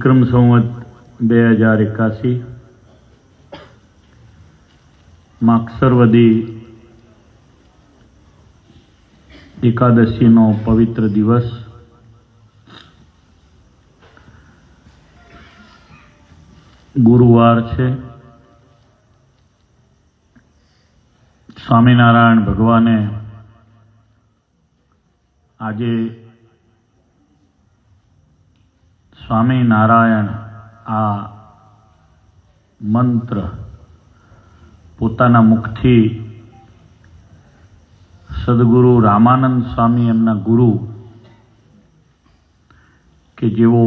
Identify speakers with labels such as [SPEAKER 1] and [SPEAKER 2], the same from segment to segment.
[SPEAKER 1] વિક્રમ સંવત 2081 માક્ષરવદી એકાદશીનો પવિત્ર દિવસ ગુરુવાર છે. સ્વામિનારાયણ ભગવાને આજે સ્વામિનારાયણ આ મંત્ર પોતાના મુખથી સદગુરુ રામાનંદ સ્વામી એમના ગુરુ કે જેવો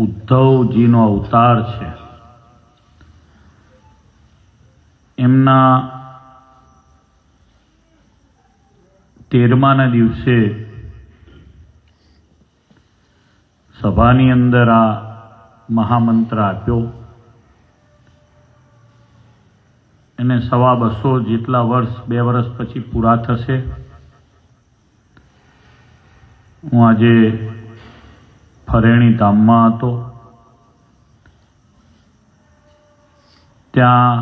[SPEAKER 1] ઉદ્ધવજીનો અવતાર છે, એમના 13માના દિવસે સભાની અંદર આ મહામંત્ર આપ્યો. એને 250 જેટલા વર્ષ 2 વર્ષ પછી પૂરા થશે. હું આજે ફરેણી ધામમાં હતો. ત્યાં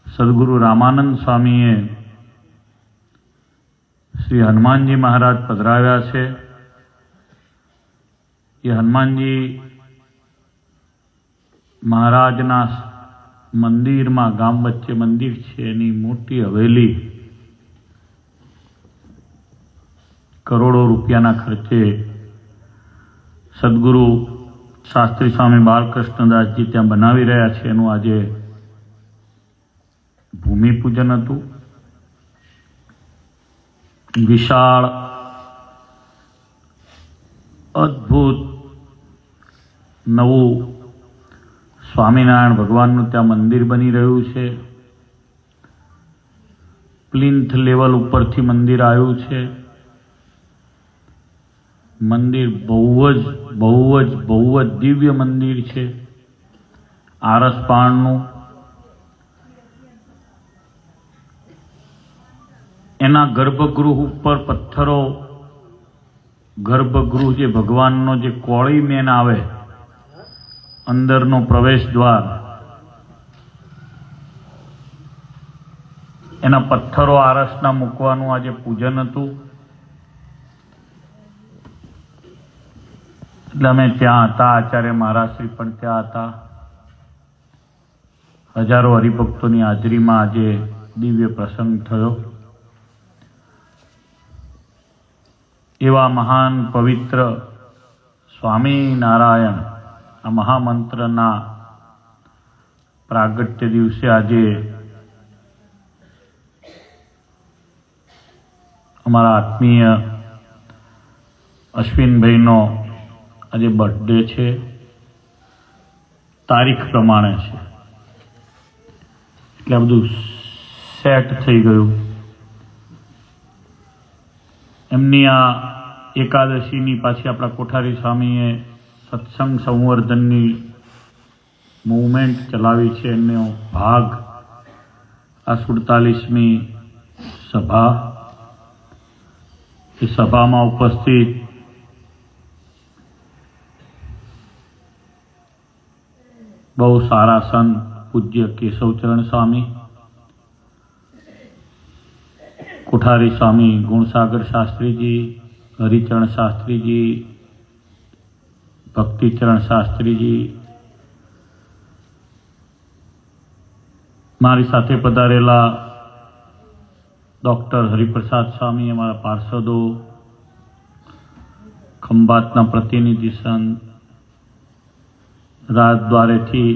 [SPEAKER 1] સદગુરુ રામાનંદ સ્વામીએ શ્રી હનુમાનજી મહારાજ પધરાવ્યા છે. એ હનુમાનજી મહારાજના મંદિરમાં, ગામ વચ્ચે મંદિર છે, એની મોટી હવેલી કરોડો રૂપિયાના ખર્ચે સદગુરુ શાસ્ત્રી સ્વામી બાલકૃષ્ણદાસજી ત્યાં બનાવી રહ્યા છે. એનું આજે ભૂમિપૂજન હતું. વિશાળ અદ્ભુત નવું સ્વામિનારાયણ ભગવાનનું ત્યાં મંદિર બની રહ્યું છે. પ્લિન્થ લેવલ ઉપરથી મંદિર આવ્યું છે. મંદિર બહુ જ દિવ્ય મંદિર છે. આરસ પાણનું. એના ગર્ભગૃહ ઉપર પથ્થરો, ગર્ભગૃહ જે ભગવાનનો જે કોળી મેન આવે, અંદરનો પ્રવેશ દ્વાર, એના પથ્થરો આરસના મૂકવાનું આજે પૂજન હતું. એટલે અમે ત્યાં હતા. આચાર્ય મહારાજશ્રી પણ ત્યાં હતા. હજારો હરિભક્તોની હાજરીમાં આજે દિવ્ય પ્રસંગ થયો. એવા મહાન પવિત્ર સ્વામિનારાયણ આ મહામંત્રના પ્રાગટ્ય દિવસે આજે અમારા આત્મીય અશ્વિનભાઈનો આજે બર્થડે છે. તારીખ પ્રમાણે છે એટલે બધું સેટ થઈ ગયું. એમની આ એકાદશીની પાછી આપણા કોઠારી સ્વામીએ સત્સંગ સંવર્ધનની મૂવમેન્ટ ચલાવી છે. એનો ભાગ આ 47મી સભા. એ સભામાં ઉપસ્થિત બહુ સારા સંત પૂજ્ય કેશવચરણ સ્વામી, કોઠારી સ્વામી ગુણસાગર શાસ્ત્રીજી, હરિચરણ શાસ્ત્રીજી, ભક્તિચરણ શાસ્ત્રીજી, મારી સાથે પધારેલા ડૉક્ટર હરિપ્રસાદ સ્વામી, અમારા પાર્ષદો, ખંભાતના પ્રતિનિધિ સંત, રાજદ્વારેથી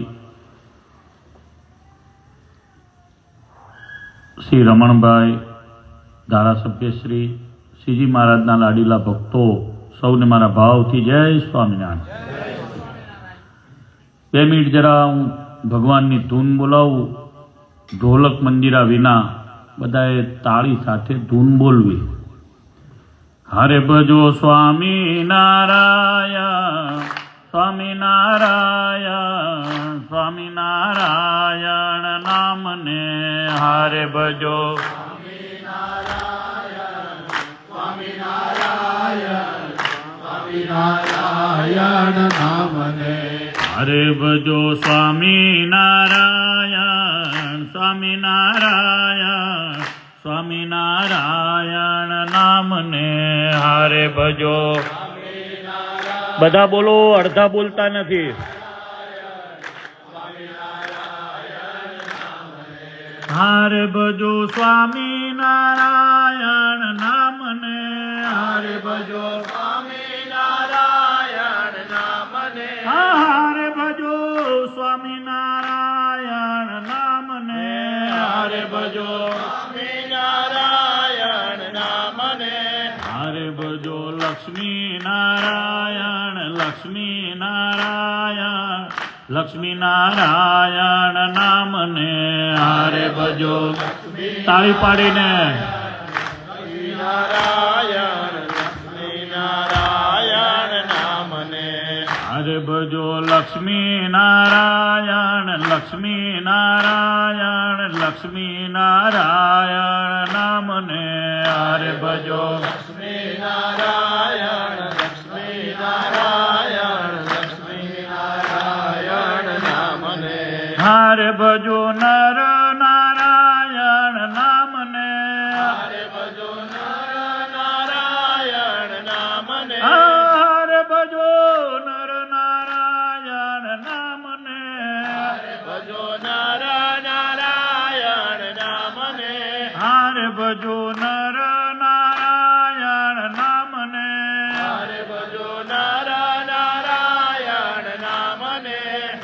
[SPEAKER 1] શ્રી રમણભાઈ, ધારાસભ્ય શ્રીજી મહારાજના લાડીલા ભક્તો, સૌને મારા ભાવથી જય સ્વામિનારાયણ. 2 મિનિટ જરા હું ભગવાનની ધૂન બોલાવું. ઢોલક મંજીરા વિના બધાએ તાળી સાથે ધૂન બોલવી. હરે ભજો સ્વામિનારાયણ, સ્વામિનારાયણ, સ્વામિનારાયણ નામને હરે ભજો. સ્વામિનારાયણ, સ્વામિનારાયણ,
[SPEAKER 2] નારાયણ નામને
[SPEAKER 1] હરે ભજો સ્વામી નારાયણ સ્વામી નારાયણ સ્વામી નારાયણ નામને હરે ભજો. બધા બોલો, અડધા બોલતા નથી. હરે ભજો સ્વામી નારાયણ નામને હરે ભજો સ્વામી નારાયણ નામને હરે ભજો સ્વામી નારાયણ નામને હરે ભજો સ્વામી નારાયણ નામને હરે ભજો લક્ષ્મી નારાયણ લક્ષ્મી નારાયણ લક્ષ્મી નારાયણ નામને હરે ભજો. તાળી પાડીને
[SPEAKER 2] નારાયણ લક્ષ્મી નારાયણ નામને
[SPEAKER 1] હરે ભજો લક્ષ્મી નારાયણ લક્ષ્મી નારાયણ લક્ષ્મી નારાયણ નામને હરે ભજો
[SPEAKER 2] લક્ષ્મી નારાયણ લક્ષ્મી નારાયણ લક્ષ્મી નારાયણ નામને
[SPEAKER 1] હરે ભજો નર નારાયણ નામને
[SPEAKER 2] હરે ભજો નર નારાયણ નામને
[SPEAKER 1] હરે ભજો નર નારાયણ નામને
[SPEAKER 2] હરે ભજો નર નારાયણ નામને
[SPEAKER 1] હરે ભજો નર નારાયણ નામને
[SPEAKER 2] હરે ભજો નર નારાયણ નામને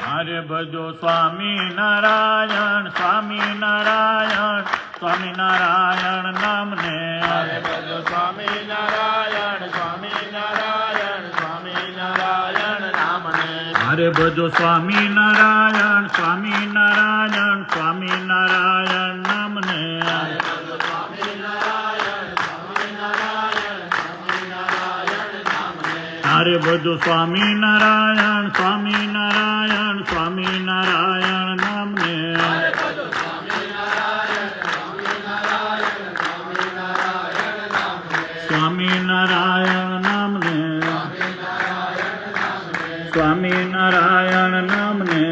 [SPEAKER 1] હરે ભજો સ્વામી નારાયણ સ્વામી નારાયણ સ્વામી નારાયણ નામને
[SPEAKER 2] હરે ભજો સ્વામી નારાયણ સ્વામી નારાયણ સ્વામી નારાયણ નામને
[SPEAKER 1] હરે ભજો સ્વામી નારાયણ સ્વામી નારાયણ સ્વામી નારાયણ નામને
[SPEAKER 2] હરે ભજો સ્વામી નારાયણ સ્વામી નારાયણ સ્વામી નારાયણ નામને
[SPEAKER 1] હરે ભજો સ્વામી નારાયણ સ્વામી નારાયણ સ્વામી નારાયણ નામને
[SPEAKER 2] હરે ભજો સ્વામી નારાયણ સ્વામી નારાયણ સ્વામી નારાયણ નામને
[SPEAKER 1] સ્વામી નારાયણ નામને
[SPEAKER 2] સ્વામી નારાયણ નામને
[SPEAKER 1] સ્વામી નારાયણ નામને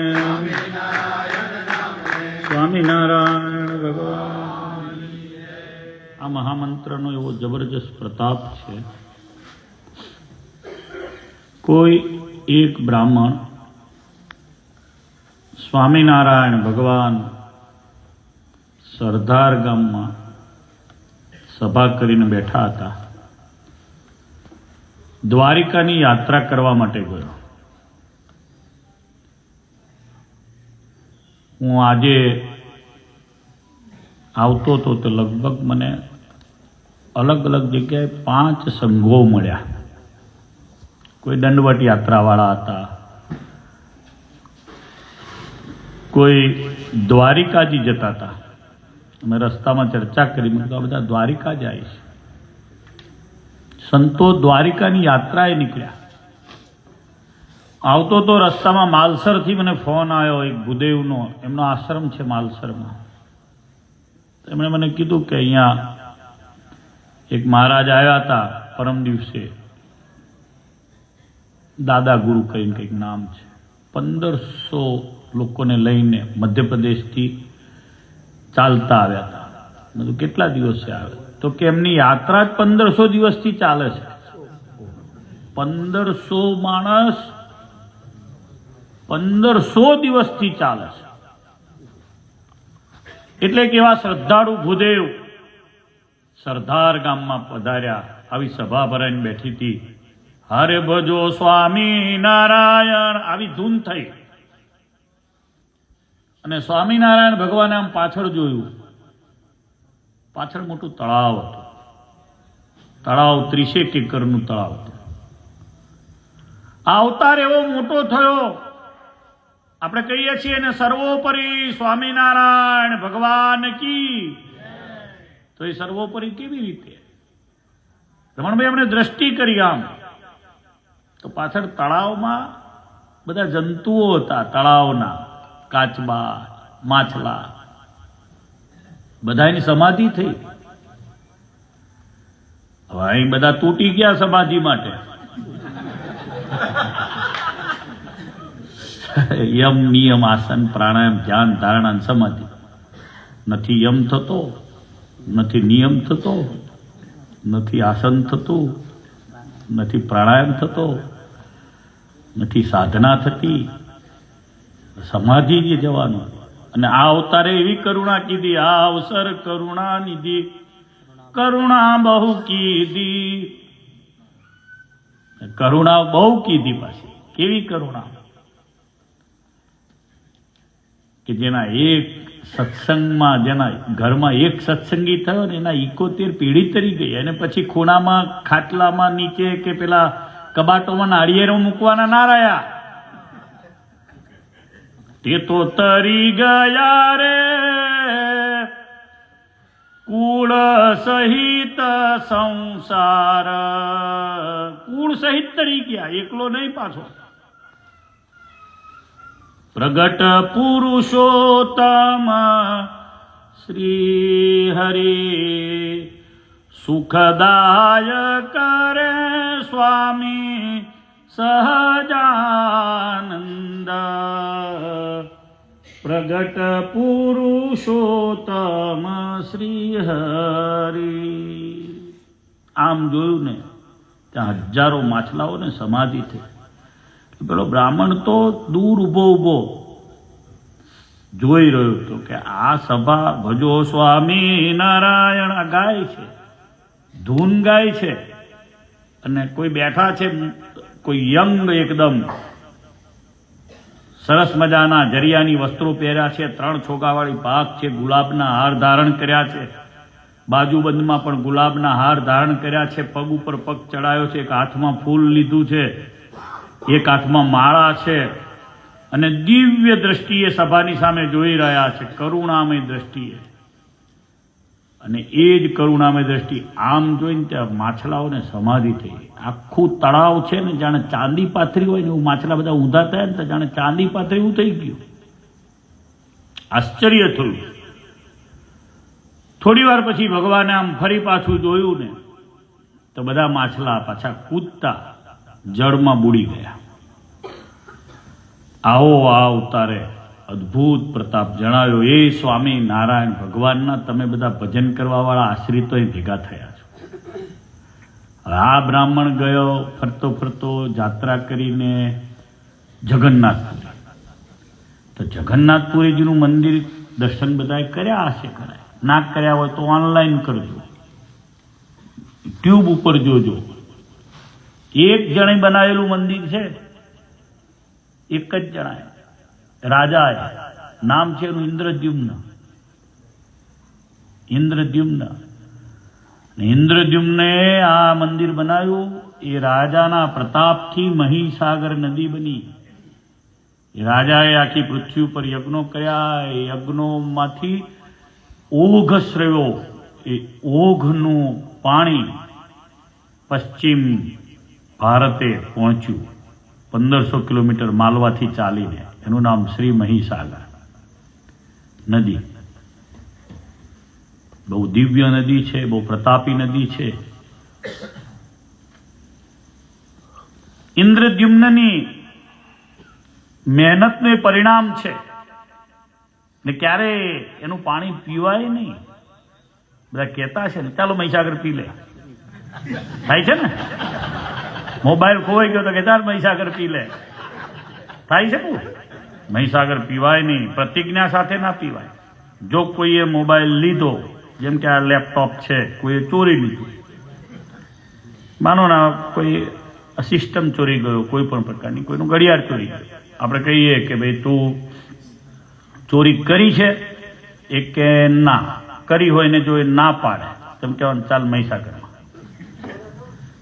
[SPEAKER 2] નારાયણ નામને
[SPEAKER 1] સ્વામિનારાયણ ભગવાન. આ મહામંત્રનો એવો જબરજસ્ત પ્રતાપ છે. કોઈ એક બ્રાહ્મણ સ્વામિનારાયણ ભગવાન સરદાર ગામમાં સભા કરીને બેઠા હતા. દ્વારિકાની યાત્રા કરવા માટે ગયો. હું આજે આવતો હતો તો લગભગ મને અલગ અલગ જગ્યાએ 5 સંઘો મળ્યા. કોઈ દંડવટ યાત્રાવાળા હતા, કોઈ દ્વારિકાજી જતા હતા. અમે રસ્તામાં ચર્ચા કરી, મેં કીધું આ બધા દ્વારિકા જાય છે. સંતો દ્વારિકાની યાત્રાએ નીકળ્યા. આવતો તો રસ્તામાં માલસરથી મને ફોન આવ્યો એક ભૂદેવનો. એમનો આશ્રમ છે માલસરમાં. એમણે મને કીધું કે અહીંયા એક મહારાજ આવ્યા હતા પરમ દિવસે, દાદા ગુરુ કહીને કંઈક નામ છે. 1500 લોકોને લઈને મધ્યપ્રદેશથી ચાલતા આવ્યા હતા. બધું કેટલા દિવસે આવે તો કે એમની યાત્રા જ 1500 દિવસથી ચાલે છે. 1500 માણસ 1500 દિવસથી ચાલે છે. એટલે કે એવા શ્રદ્ધાળુ ભૂદેવ સરદાર ગામમાં પધાર્યા. આવી સભા ભરાઈને બેઠી હતી. હરે ભજો સ્વામી નારાયણ આવી ધૂન થઈ. અને સ્વામિનારાયણ ભગવાને આમ પાછળ જોયું. પાછળ મોટું તળાવ હતું. તળાવ 30 એકરનું તળાવ હતું. આ અવતાર એવો મોટો થયો. આપણે કહીએ છીએ ને સર્વોપરી સ્વામિનારાયણ ભગવાન કી. તો એ સર્વોપરી કેવી રીતે? રમણભાઈ અમને દ્રષ્ટિ કરી આમ તો પાછળ તળાવમાં બધા જંતુઓ હતા. તળાવના કાચબા, માછલા, બધાની સમાધિ થઈ. હવે અહીં બધા તૂટી ગયા સમાધિ માટે. યમ નિયમ આસન પ્રાણાયામ ધ્યાન ધારણા અને સમાધિ. નથી યમ થતો, નથી નિયમ થતો, નથી આસન થતું, નથી પ્રાણાયામ થતો, નથી સાધના થતી, સમાધિ જ જવાનું. અને આ અવતારે એવી કરુણા કીધી, આ અવસર કરુણા નિધિ, કરુણા બહુ કીધી. કરુણા બહુ કીધી પાછી. કેવી કરુણા કે જેના એક સત્સંગમાં, જેના ઘરમાં એક સત્સંગી થયો ને એના 71 પેઢી તરી ગઈ. અને પછી ખૂણામાં, ખાટલામાં, નીચે કે પેલા કબાટોમાં નાળિયેરો મૂકવાના ના રહ્યા. તે તો તરી ગયા રે કુળ સહિત સંસાર. કુળ સહિત તરી ગયા, એકલો નહીં પાછો. પ્રગટ પુરુષોત્તમ શ્રી હરિ સુખદાયક રે સ્વામી સહજાનંદ. પ્રગટ પુરુષોત્તમ શ્રી હરિ. આમ જોયું ને ત્યાં હજારો માછલાઓને સમાધિ થઈ. પેલો બ્રાહ્મણ તો દૂર ઊભો જોઈ રહ્યો હતો કે આ સભા ભજો સ્વામી નારાયણ આ ગાય છે, ધૂન ગાય છે. અને કોઈ બેઠા છે, કોઈ યંગ એકદમ સરસ મજાના જરિયાની વસ્ત્રો પહેર્યા છે, 3 છોગાવાળી પાક છે, ગુલાબના હાર ધારણ કર્યા છે, બાજુબંધમાં પણ ગુલાબના હાર ધારણ કર્યા છે, પગ ઉપર પગ ચડાયો છે, એક હાથમાં ફૂલ લીધું છે, એક હાથમાં માળા છે, અને દિવ્ય દ્રષ્ટિએ સભાની સામે જોઈ રહ્યા છે, કરુણામય દ્રષ્ટિએ. અને એ જ કરુણામય દ્રષ્ટિ આમ જોઈને ત્યાં માછલાઓને સમાધિ થઈ. આખું તળાવ છે ને જાણે ચાંદી પાથરી હોય ને એવું માછલા બધા ઊંધા થયા ને તો જાણે ચાંદી પાથરી એવું થઈ ગયું. આશ્ચર્ય થયું. થોડી વાર પછી ભગવાને આમ ફરી પાછું જોયું ને તો બધા માછલા પાછા કૂદતા જળમાં બુડી ગયા. આવો આ અવતારે અદ્ભુત પ્રતાપ જણાવ્યો. એ સ્વામી નારાયણ ભગવાનના તમે બધા ભજન કરવાવાળા આશ્રિતો ભેગા થયા છો. આ બ્રાહ્મણ ગયો ફરતો ફરતો જાત્રા કરીને જગન્નાથપુરી. તો જગન્નાથપુરીજીનું મંદિર દર્શન બધાએ કર્યા હશે, કરાય ના કર્યા હોય તો ઓનલાઈન કરજો, ટ્યુબ ઉપર જોજો. એક જણે બનાવેલું મંદિર છે, એક જ જણાએ, રાજાએ. નામ છે એનું ઇન્દ્રદ્યુમ્ન. ઇન્દ્રદ્યુમ્ને આ મંદિર બનાવ્યું. એ રાજાના પ્રતાપથી મહીસાગર નદી બની. એ રાજાએ આખી પૃથ્વી ઉપર યજ્ઞો કર્યા. એ યજ્ઞોમાંથી ઓઘ શ્રેયો. એ ઓઘનું પાણી પશ્ચિમ ભારતે પહોંચ્યું 1500 કિલોમીટર માલવાથી ચાલીને. એનું નામ શ્રી મહીસાગર નદી. બહુ દિવ્ય નદી છે, બહુ પ્રતાપી નદી છે. ઇન્દ્રદ્યુમ્નની મહેનતનું એ પરિણામ છે ને ક્યારે એનું પાણી પીવાય નહીં. બધા કહેતા છે ને ચાલો મહીસાગર પી લે, થાય છે ને. મોબાઈલ ખોવાઈ ગયો તો કે ચાલ મહીસાગર પી લે, થાય છે ને. મહીસાગર પીવાય નહીં, પ્રતિજ્ઞા સાથે ના પીવાય. જો કોઈએ મોબાઈલ લીધો, જેમ કે આ લેપટોપ છે, કોઈએ ચોરી લીધું, માનો ના કોઈ સિસ્ટમ ચોરી ગયો, કોઈ પણ પ્રકારની, કોઈનું ઘડિયાળ ચોરી ગયું, આપણે કહીએ કે ભાઈ તું ચોરી કરી છે એ કે ના કરી હોય ને જો એ ના પાડે તેમ કહેવાનું ચાલ મહીસાગરમાં.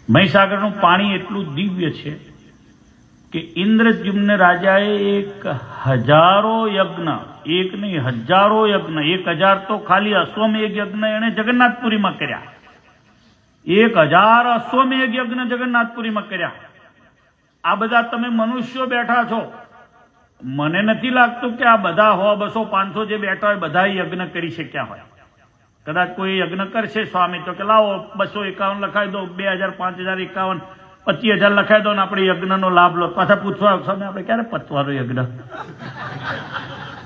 [SPEAKER 1] મહીસાગરનું પાણી એટલું દિવ્ય છે કે ઇન્દ્રદ્યુમ્ન રાજાએ 1000 યજ્ઞ, એક નહીં હજારો યજ્ઞ, 1000 તો ખાલી અશ્વમેઘ યજ્ઞ એણે જગન્નાથપુરીમાં કર્યા. 1000 અશ્વમેઘ યજ્ઞ જગન્નાથપુરીમાં કર્યા. આ બધા તમે મનુષ્યો બેઠા છો, મને નથી લાગતું કે આ બધા 100, 200, 500 જે બેઠા હોય બધા યજ્ઞ કરી શક્યા હોય. કદાચ કોઈ યજ્ઞ કરશે સ્વામી તો કે લાવો 251 લખાવી દો, 2000, 5051, 25,000 લખાઈ દો ને આપણે યજ્ઞનો લાભ લો. પાછા પૂછવા સામે આપણે ક્યારે પતવાનો યજ્ઞ?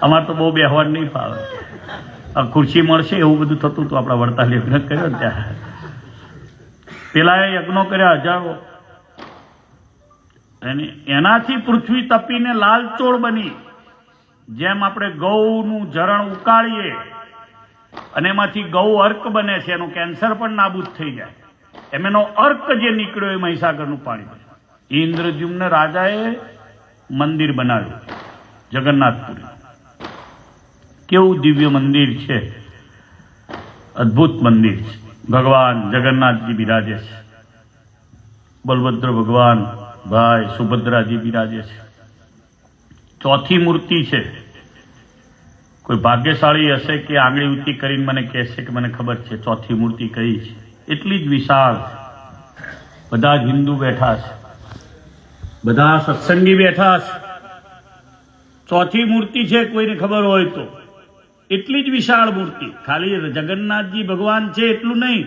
[SPEAKER 1] અમારે તો બહુ બેહવાન નહીં ફાવે. ખુરશી મળશે એવું બધું થતું હતું. આપણા વડતાલ યજ્ઞ કર્યો ને ત્યાં પેલા યજ્ઞો કર્યા હજારો, અને એનાથી પૃથ્વી તપીને લાલચોળ બની. જેમ આપણે ગૌનું જરણ ઉકાળીએ અને એમાંથી ગૌ અર્ક બને છે, એનું કેન્સર પણ નાબૂદ થઈ જાય, એમ એનો અર્ક જે નીકળ્યો એ મહીસાગરનું પાણી બને. ઇન્દ્રદ્યુમ્ન રાજાએ મંદિર બનાવ્યું જગન્નાથપુરી. કેવું દિવ્ય મંદિર છે, અદ્ભુત મંદિર છે. ભગવાન જગન્નાથજી બિરાજે છે, બલભદ્ર ભગવાન ભાઈ સુભદ્રાજી બિરાજે છે. ચોથી મૂર્તિ છે. કોઈ ભાગ્યશાળી હશે કે આંગળી ઊંચી કરીને મને કહેશે કે મને ખબર છે ચોથી મૂર્તિ કઈ છે. એટલી જ વિશાળ છે. બધા જ હિન્દુ બેઠા છે, બધા સત્સંગી બેઠા છે. ચોથી મૂર્તિ છે, કોઈને ખબર હોય તો. એટલી જ વિશાળ મૂર્તિ. ખાલી જગન્નાથજી ભગવાન છે એટલું નહીં,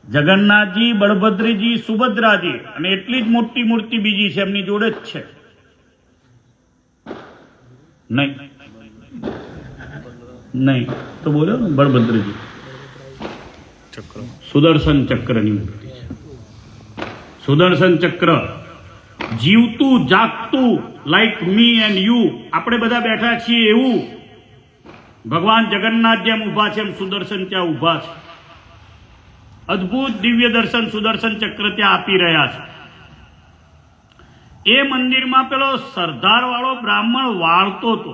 [SPEAKER 1] જગન્નાથજી, બળભદ્રજી, સુભદ્રાજી, અને એટલી જ મોટી મૂર્તિ બીજી છે એમની જોડે જ છે. નહીં તો બોલો ને, બળભદ્રજી સુદર્શન ચક્રની મૂર્તિ છે. સુદર્શન ચક્ર જીવતું જાગતું, લાઈક મી એન્ડ યુ, આપણે બધા બેઠા છીએ એવું ભગવાન જગન્નાથ જેમ ઉભા છે એમ સુદર્શન ત્યાં ઉભા છે. અદ્ભુત દિવ્ય દર્શન સુદર્શન ચક્ર ત્યાં આપી રહ્યા છે. એ મંદિરમાં પેલો સરદાર વાળો બ્રાહ્મણ વાળતો હતો.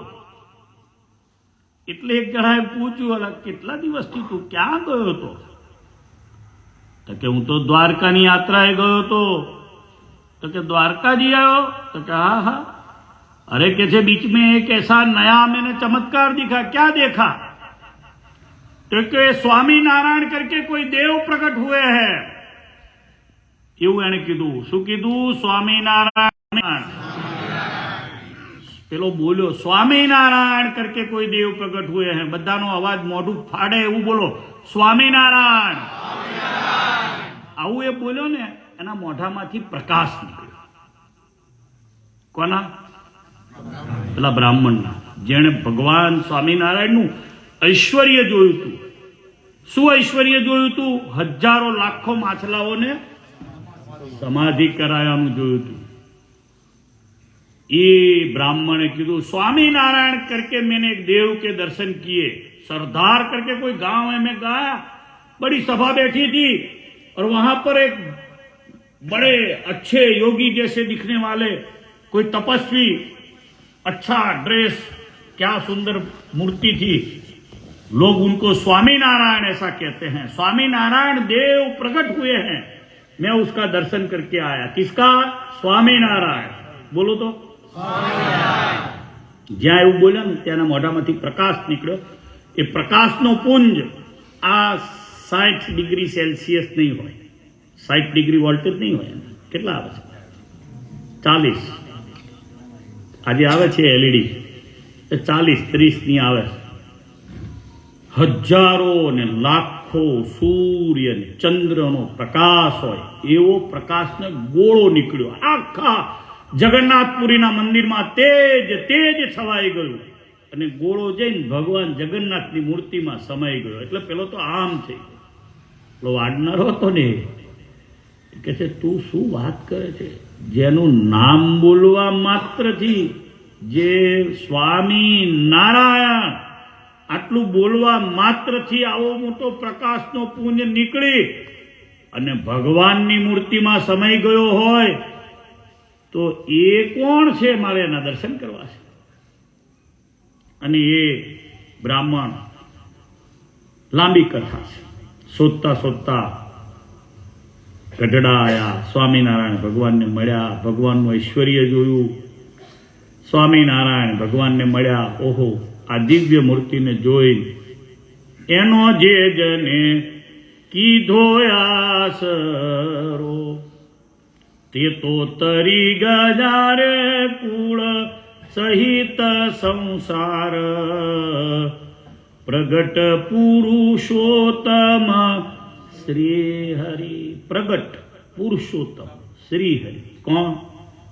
[SPEAKER 1] એટલે એક જણાએ પૂછ્યું, અલા કેટલા દિવસથી તું ક્યાં ગયો હતો? તો કે હું તો દ્વારકાની યાત્રાએ ગયો હતો. तो क्या द्वारका जी आयो? तो क्या हाँ हाँ. अरे कैसे बीच में एक ऐसा नया मैंने चमत्कार दिखा. क्या देखा? तो कि स्वामी नारायण करके कोई देव प्रकट हुए हैं. એવું એને કીધું. શું કીધું? સ્વામિનારાયણ. પેલો બોલ્યો સ્વામિનારાયણ કરકે કોઈ દેવ પ્રકટ હુએ હૈ. બધાનો અવાજ મોઢું ફાડે એવું બોલો, સ્વામિનારાયણ. આવું એ બોલ્યો ને, એના મોઢામાંથી પ્રકાશ નીકળ્યો. કોના? પેલા બ્રાહ્મણના, જેણે ભગવાન સ્વામિનારાયણનું ઐશ્વર્ય જોયું હતું. શું ઐશ્વર્ય જોયું હતું? હજારો લાખો માછલાઓને સમાધિ કરાયાનું જોયું હતું. ये ब्राह्मण ने कीधु स्वामीनारायण करके मैंने एक देव के दर्शन किए. सरदार करके कोई गांव है, मैं गया, बड़ी सभा बैठी थी और वहां पर एक बड़े अच्छे योगी जैसे दिखने वाले कोई तपस्वी, अच्छा ड्रेस, क्या सुंदर मूर्ति थी. लोग उनको स्वामीनारायण ऐसा कहते हैं. स्वामीनारायण देव प्रकट हुए हैं. मैं उसका दर्शन करके आया. किसका? स्वामीनारायण. बोलो तो. જ્યાં એવું બોલ્યા ને ત્યાંના મોઢામાંથી પ્રકાશ નીકળ્યો. એ પ્રકાશનો પુંજ આ 60 ડિગ્રી સેલ્સિયસ નહીં હોય, 60 ડિગ્રી વોલ્ટેજ નહીં હોય. કેટલા આવે છે? 40. આજે આવે છે એલઈડી, 40-30 ની આવે. હજારો ને લાખો સૂર્ય ને ચંદ્રનો પ્રકાશ હોય એવો પ્રકાશનો ગોળો નીકળ્યો. આખા જગન્નાથપુરીના મંદિરમાં તેજ તેજ છવાઈ ગયું અને ગોળો જઈને ભગવાન જગન્નાથની મૂર્તિમાં સમાઈ ગયો. એટલે પેલો તો આમ થઈ ગયો. પેલો વાડનારો હતો ને, કે છે તું શું વાત કરે છે? જેનું નામ બોલવા માત્રથી, જે સ્વામી નારાયણ આટલું બોલવા માત્રથી આવો મોટો પ્રકાશનો પુંજ નીકળી અને ભગવાનની મૂર્તિમાં સમાઈ ગયો હોય તો એ કોણ છે? મારે એના દર્શન કરવા છે. અને એ બ્રાહ્મણ લાંબી કથા છે. શોધતા શોધતા ગઢડા આવ્યા, સ્વામિનારાયણ ભગવાનને મળ્યા, ભગવાનનું ઐશ્વર્ય જોયું, સ્વામિનારાયણ ભગવાનને મળ્યા. ઓહો, આ દિવ્ય મૂર્તિને જોઈ એનો જે જને કીધો આસરો, તે તો તરી ગયા રે કુળ સહિત સંસાર. પ્રગટ પુરુષોત્તમ શ્રી હરિ. પ્રગટ પુરુષોત્તમ શ્રી હરિ. કોણ?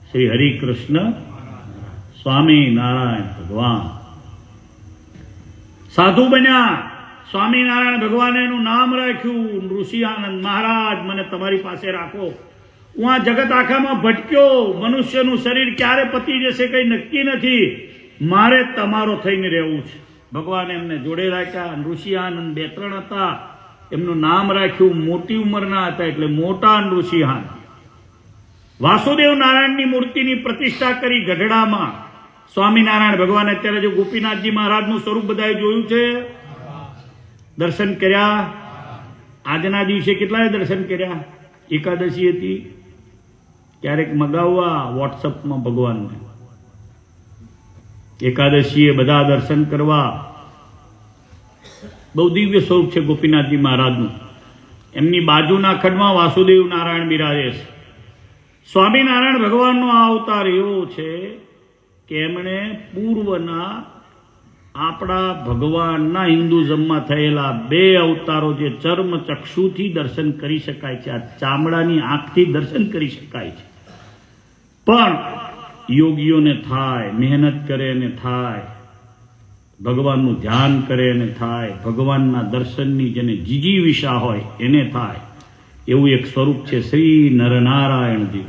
[SPEAKER 1] શ્રી હરિકૃષ્ણ સ્વામિનારાયણ ભગવાન સાધુ બન્યા. સ્વામિનારાયણ ભગવાને એનું નામ રાખ્યું ઋષિ આનંદ મહારાજ, મને તમારી પાસે રાખો. હું આ જગત આખામાં ભટક્યો. મનુષ્યનું શરીર ક્યારે પતી જશે કઈ નક્કી નથી. મારે તમારો થઈને રહેવું છે. ભગવાને એમને જોડે રાખ્યા. ઋષિ આનંદ 2-3 હતા. એમનું નામ રાખ્યું. મોટી ઉંમરના હતા એટલે મોટા ઋષિ આનંદ. વાસુદેવ નારાયણની મૂર્તિની પ્રતિષ્ઠા કરી ગઢડામાં. સ્વામિનારાયણ ભગવાન અત્યારે જો ગોપીનાથજી મહારાજનું સ્વરૂપ બધાએ જોયું છે, દર્શન કર્યા. આજના દિવસે કેટલાય દર્શન કર્યા. એકાદશી હતી, ક્યારેક મગાવવા વોટ્સઅપમાં ભગવાનને. એકાદશીએ બધા દર્શન કરવા. બહુ દિવ્ય સ્વરૂપ છે ગોપીનાથજી મહારાજનું. એમની બાજુના ખંડમાં વાસુદેવ નારાયણ બિરાજે છે. સ્વામિનારાયણ ભગવાનનો આ અવતાર એવો છે કે એમણે પૂર્વના આપણા ભગવાનના હિન્દુઝમમાં થયેલા 2 અવતારો જે ચર્મ ચક્ષુથી દર્શન કરી શકાય છે, આ ચામડાની આંખથી દર્શન કરી શકાય છે, પણ યોગીઓને થાય, મહેનત કરે અને થાય, ભગવાનનું ધ્યાન કરે અને થાય, ભગવાનના દર્શનની જેને જીજીવિષા હોય એને થાય. એવું એક સ્વરૂપ છે શ્રી નરનારાયણજી,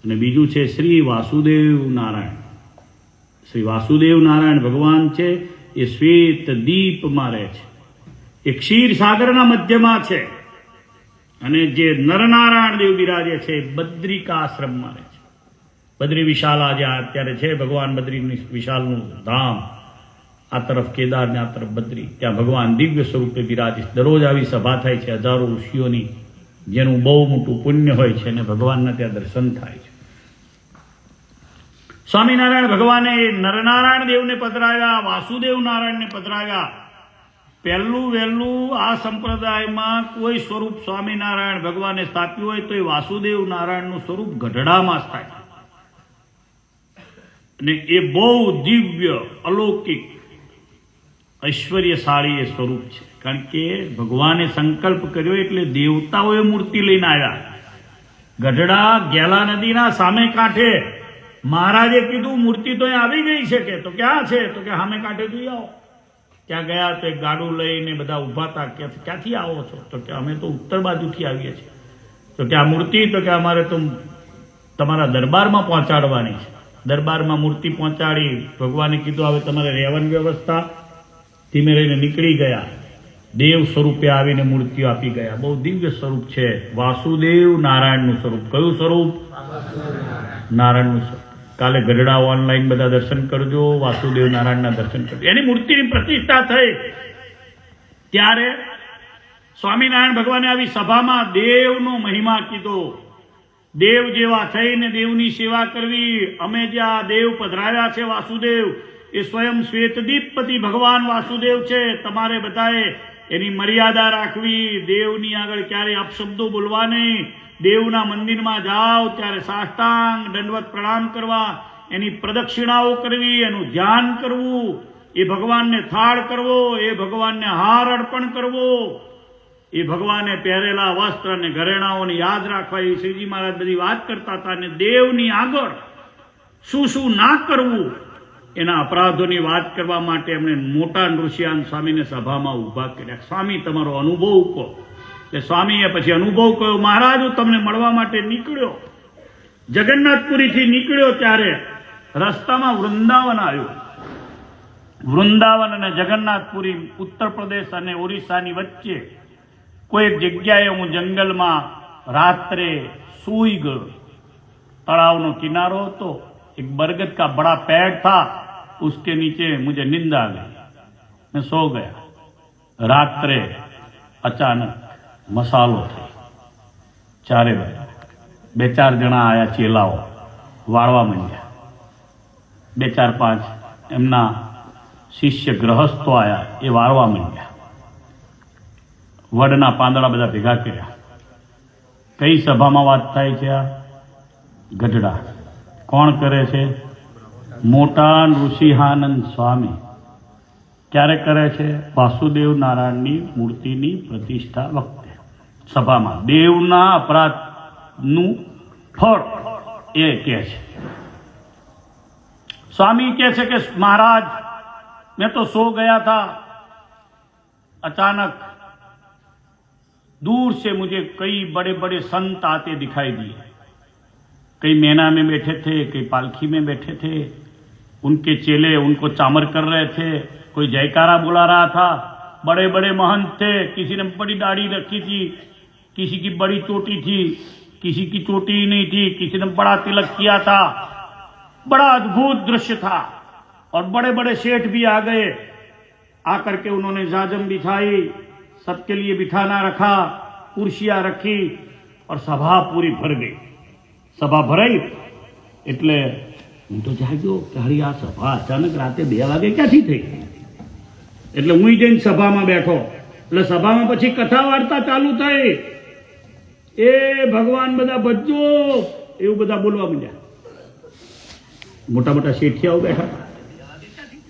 [SPEAKER 1] અને બીજું છે શ્રી વાસુદેવ નારાયણ. શ્રી વાસુદેવ નારાયણ ભગવાન છે એ શ્વેત દીપમાં રહે છે, એ ક્ષીર સાગરના મધ્યમાં છે. અને જે નરનારાયણ દેવ બિરાજે છે એ બદ્રિકાશ્રમમાં રહે છે. બદ્રી વિશાલા જે અત્યારે છે ભગવાન બદ્રી વિશાલનું ધામ, આ તરફ કેદાર ને આ તરફ બદ્રી, ત્યાં ભગવાન દિવ્ય સ્વરૂપે બિરાજે. દરરોજ આવી સભા થાય છે હજારો ઋષિઓની, જેનું બહુ મોટું પુણ્ય હોય છે અને ભગવાનના ત્યાં દર્શન થાય છે. સ્વામિનારાયણ ભગવાને નરનારાયણ દેવને પધરાવ્યા, વાસુદેવ નારાયણને પધરાવ્યા. પહેલું વહેલું આ સંપ્રદાયમાં કોઈ સ્વરૂપ સ્વામિનારાયણ ભગવાને સ્થાપ્યું હોય તો એ વાસુદેવ નારાયણનું સ્વરૂપ ગઢડામાં સ્થાપ્યું. અને એ બહુ દિવ્ય અલૌકિક ઐશ્વર્યશાળી એ સ્વરૂપ છે. કારણ કે ભગવાને સંકલ્પ કર્યો એટલે દેવતાઓએ મૂર્તિ લઈને આવ્યા. ગઢડા ગેલા નદીના સામે કાંઠે મહારાજે કીધું મૂર્તિ તો અહીં આવી ગઈ છે, કે તો ક્યાં છે? તો કે સામે કાંઠે જોઈ આવો. ત્યાં ગયા તો એક ગાડું લઈને બધા ઊભા હતા. ક્યાંથી આવો છો? તો કે અમે તો ઉત્તર બાજુથી આવીએ છીએ. તો કે આ મૂર્તિ? તો કે અમારે તો તમારા દરબારમાં પહોંચાડવાની છે. દરબારમાં મૂર્તિ પહોંચાડી. ભગવાને કીધું હવે તમારે રહેવાની વ્યવસ્થા. ધીમે રહીને નીકળી ગયા. દેવ સ્વરૂપે આવીને મૂર્તિઓ આપી ગયા. બહુ દિવ્ય સ્વરૂપ છે વાસુદેવ નારાયણનું સ્વરૂપ. કયું સ્વરૂપ? નારાયણનું સ્વરૂપ. કાલે ગઢડા ઓનલાઈન બધા દર્શન કરજો, વાસુદેવ નારાયણના દર્શન કરજો. એની મૂર્તિની પ્રતિષ્ઠા થઈ ત્યારે સ્વામિનારાયણ ભગવાને આવી સભામાં દેવનો મહિમા કીધો. દેવ જેવા થઈને દેવની સેવા કરવી. અમે જે આ દેવ પધરાવ્યા છે વાસુદેવ, એ સ્વયં શ્વેતદીપપતિ ભગવાન વાસુદેવ છે. તમારે બધાએ એની મર્યાદા રાખવી. દેવની આગળ ક્યારેય અપશબ્દો બોલવા નહીં. દેવના મંદિરમાં જાઓ ત્યારે સાષ્ટાંગ દંડવત પ્રણામ કરવા, એની પ્રદક્ષિણાઓ કરવી, એનું ધ્યાન કરવું, એ ભગવાનને થાળ કરવો, એ ભગવાનને હાર અર્પણ કરવો, એ ભગવાને પહેરેલા વસ્ત્ર અને ઘરેણાઓને યાદ રાખવા. એ શ્રીજી મહારાજ બધી વાત કરતા હતા. અને દેવની આગળ શું શું ના કરવું એના અપરાધોની વાત કરવા માટે એમણે મોટા નૃસિંહ સ્વામીને સભામાં ઊભા કર્યા. સ્વામી તમારો અનુભવ કહો. એટલે સ્વામીએ પછી અનુભવ કહ્યો. મહારાજ હું તમને મળવા માટે નીકળ્યો, જગન્નાથપુરીથી નીકળ્યો ત્યારે રસ્તામાં વૃંદાવન આવ્યું. વૃંદાવન અને જગન્નાથપુરી ઉત્તર પ્રદેશ અને ઓરિસ્સાની વચ્ચે કોઈ એક જગ્યાએ હું જંગલમાં રાત્રે સૂઈ ગયો. તળાવનો કિનારો હતો. एक बरगद का बड़ा पेड़ था, उसके नीचे मुझे नींद आ गई. मैं सो गया. रात्रे अचानक मसालो थी. 4 वागे 2-4 જણા આયા ચેલાઓ વાળવા માંડ્યા. 2-4-5 એમના શિષ્ય ગ્રહસ્થો આયા, એ વાળવા માંડ્યા. વડના પાંદડા બધા ભેગા કર્યા. કઈ સભામાં વાત થાય છે? આ ગઢડા. કોણ કરે છે? મોટા નૃસિંહાનંદ સ્વામી. ક્યારે કરે છે? વાસુદેવ નારાયણની મૂર્તિની પ્રતિષ્ઠા વખતે સભામાં. દેવના અપરાધ નું ફળ એ કહે છે. स्वामी कह છે કે महाराज मैं तो सो गया था, अचानक दूर से मुझे कई बड़े बड़े संत आते दिखाई दिए. कई मैना में बैठे थे, कई पालखी में बैठे थे. उनके चेले उनको चामर कर रहे थे, कोई जयकारा बुला रहा था. बड़े बड़े महंत थे, किसी ने बड़ी दाढ़ी रखी थी, किसी की बड़ी चोटी थी, किसी की चोटी ही नहीं थी, किसी ने बड़ा तिलक किया था. बड़ा अद्भुत दृश्य था. और बड़े बड़े सेठ भी आ गए. आकर के उन्होंने जाजम बिछाई, सबके लिए बिठाना रखा, कुर्सियां रखी और सभा पूरी भर गई. सभा भराई એટલે હું તો જાગ્યો કે હરી આ સભા અચાનક રાતે 2 વાગે ક્યાંથી થઈ? એટલે હું જઈને સભામાં બેઠો. એટલે સભામાં પછી કથા વાર્તા ચાલુ થઈ. એ ભગવાન બધા ભજજો એવું બધા બોલવા માંડ્યા. મોટા મોટા શેઠિયાઓ બેઠા.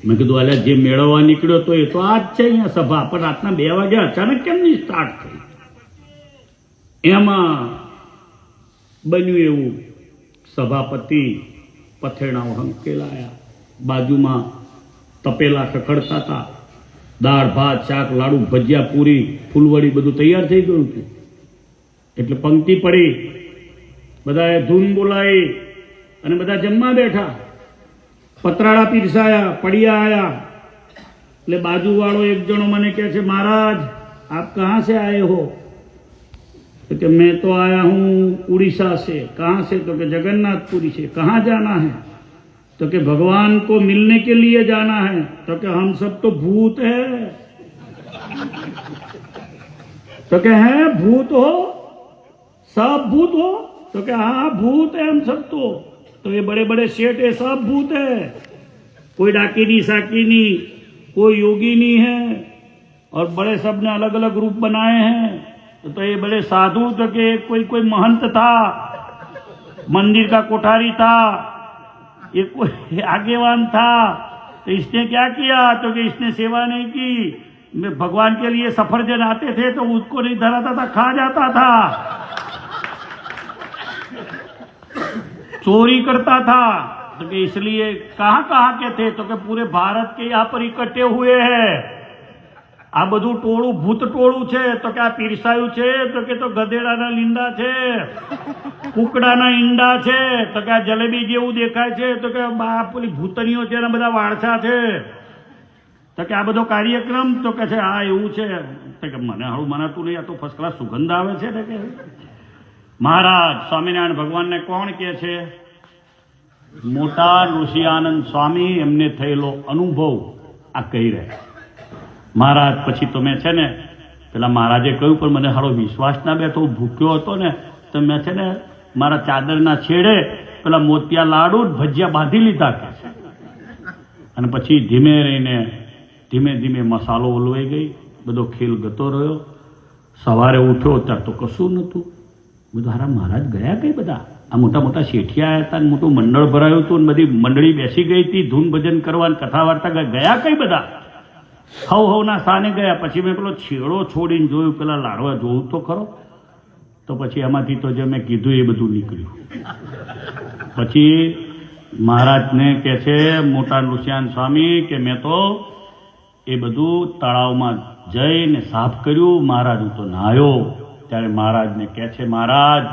[SPEAKER 1] મેં કીધું અલ્યા જે મેળવવા નીકળ્યો તો એ તો આ જ છે અહીંયા સભા, પણ રાતના 2 વાગે અચાનક કેમ નહીં સ્ટાર્ટ થઈ? એમાં બન્યું એવું, સભાપતિ પથેણાઓ હંકેલાયા, બાજુમાં તપેલા ખખડતા હતા, દાળ ભાત શાક લાડુ ભજીયા પૂરી ફૂલવડી બધું તૈયાર થઈ ગયું હતું. એટલે પંક્તિ પડી, બધાએ ધૂન બોલાવી અને બધા જમવા બેઠા. પતરાળા પીરસાયા, પડિયા આયા. એટલે બાજુવાળો એક જણો મને કહે છે, महाराज आप कहाँ से आए हो? तो कि मैं तो आया हूँ उड़ीसा से. कहाँ से? तो कि जगन्नाथपुरी से. कहाँ जाना है? तो कि भगवान को मिलने के लिए जाना है. तो कि हम सब तो भूत है. तो कि है भूत हो, सब भूत हो? तो कि हाँ भूत है हम सब. तो ये बड़े बड़े सेठ है, सब भूत है. कोई डाकिनी साकिनी, कोई योगिनी है, और बड़े सब ने अलग अलग रूप बनाए हैं. तो ये बड़े साधु, तो कि कोई कोई महंत था, मंदिर का कोठारी था, ये कोई आगेवान था. तो इसने क्या किया? तो कि इसने सेवा नहीं की. भगवान के लिए सफरजन आते थे तो उसको नहीं धराता था, खा जाता था. चोरी करता था. तो कि इसलिए कहाँ कहाँ के थे? तो कि पूरे भारत के यहाँ पर इकट्ठे हुए हैं. આ બધું ટોળું ભૂત ટોળું છે. તો કે આ પીરસાયું છે, તો કે તો ગધેડાના લીંડા છે, કુકડાના ઈંડા છે. તો કે આ જલેબી જેવું દેખાય છે, તો કે પેલી ભૂતનીઓ છે એના બધા વાળછા છે. તો કે આ બધો કાર્યક્રમ, તો કે છે આ એવું છે. તો કે મને હારું મનાતું નહીં, આ તો ફર્સ્ટ ક્લાસ સુગંધ આવે છે. ને કે મહારાજ સ્વામિનારાયણ ભગવાનને કોણ કહે છે? મોટા ઋષિઆનંદ સ્વામી, એમને થયેલો અનુભવ આ કહી રહ્યા. મહારાજ પછી તો મેં છે ને પેલા મહારાજે કહ્યું, પણ મને હારો વિશ્વાસ ના બેઠો, ભૂખ્યો હતો ને, તો મેં છે ને મારા ચાદરના છેડે પેલા મોતિયા લાડુ ભજીયા બાંધી લીધા કે છે. અને પછી ધીમે રહીને ધીમે ધીમે મસાલો ઓલવાઈ ગઈ, બધો ખેલ ગતો રહ્યો. સવારે ઉઠ્યો ત્યારે તો કશું નહોતું. બધું હારા મહારાજ ગયા કઈ? બધા આ મોટા મોટા શેઠિયા આવ્યા હતા, મોટું મંડળ ભરાયું હતું, બધી મંડળી બેસી ગઈ હતી ધૂન ભજન કરવા, કથા વાર્તા ગયા કઈ બધા? હવના સ્થાને ગયા. પછી મેં પેલો છેડો છોડીને જોયું, પેલા લાડવા જોયું તો ખરો. તો પછી એમાંથી તો જે મેં કીધું એ બધું નીકળ્યું. પછી મહારાજને કહે છે મોટા ઋષિયાન સ્વામી કે મેં તો એ બધું તળાવમાં જઈને સાફ કર્યું. મહારાજ હું તો નાહ્યો. ત્યારે મહારાજને કહે છે, મહારાજ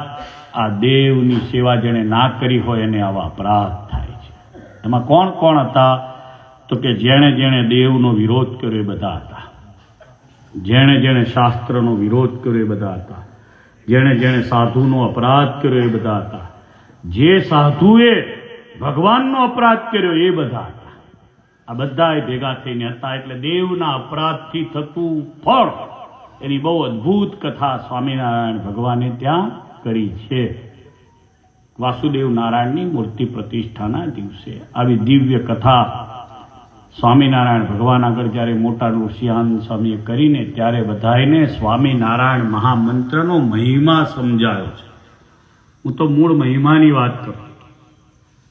[SPEAKER 1] આ દેવની સેવા જેણે ના કરી હોય એને આવા અપરાધ થાય છે. એમાં કોણ કોણ હતા? તો કે જેણે જેણે દેવનો વિરોધ કર્યો એ બધા હતા. જેણે જેણે શાસ્ત્રનો વિરોધ કર્યો એ બધા હતા. જેણે જેણે સાધુનો અપરાધ કર્યો એ બધા હતા. જે સાધુએ ભગવાનનો અપરાધ કર્યો એ બધા હતા. આ બધા ભેગા થઈને હતા. એટલે દેવના અપરાધથી થતું ફળ એની બહુ અદ્ભુત કથા સ્વામિનારાયણ ભગવાને ત્યાં કરી છે. વાસુદેવ નારાયણની મૂર્તિ પ્રતિષ્ઠાના દિવસે આવી દિવ્ય કથા સ્વામિનારાયણ ભગવાન આગળ જ્યારે મોટા ઋષિઆનંદ સ્વામીએ કરીને ત્યારે બધાને સ્વામિનારાયણ મહામંત્રનો મહિમા સમજાયો છે. હું તો મૂળ મહિમાની વાત કરું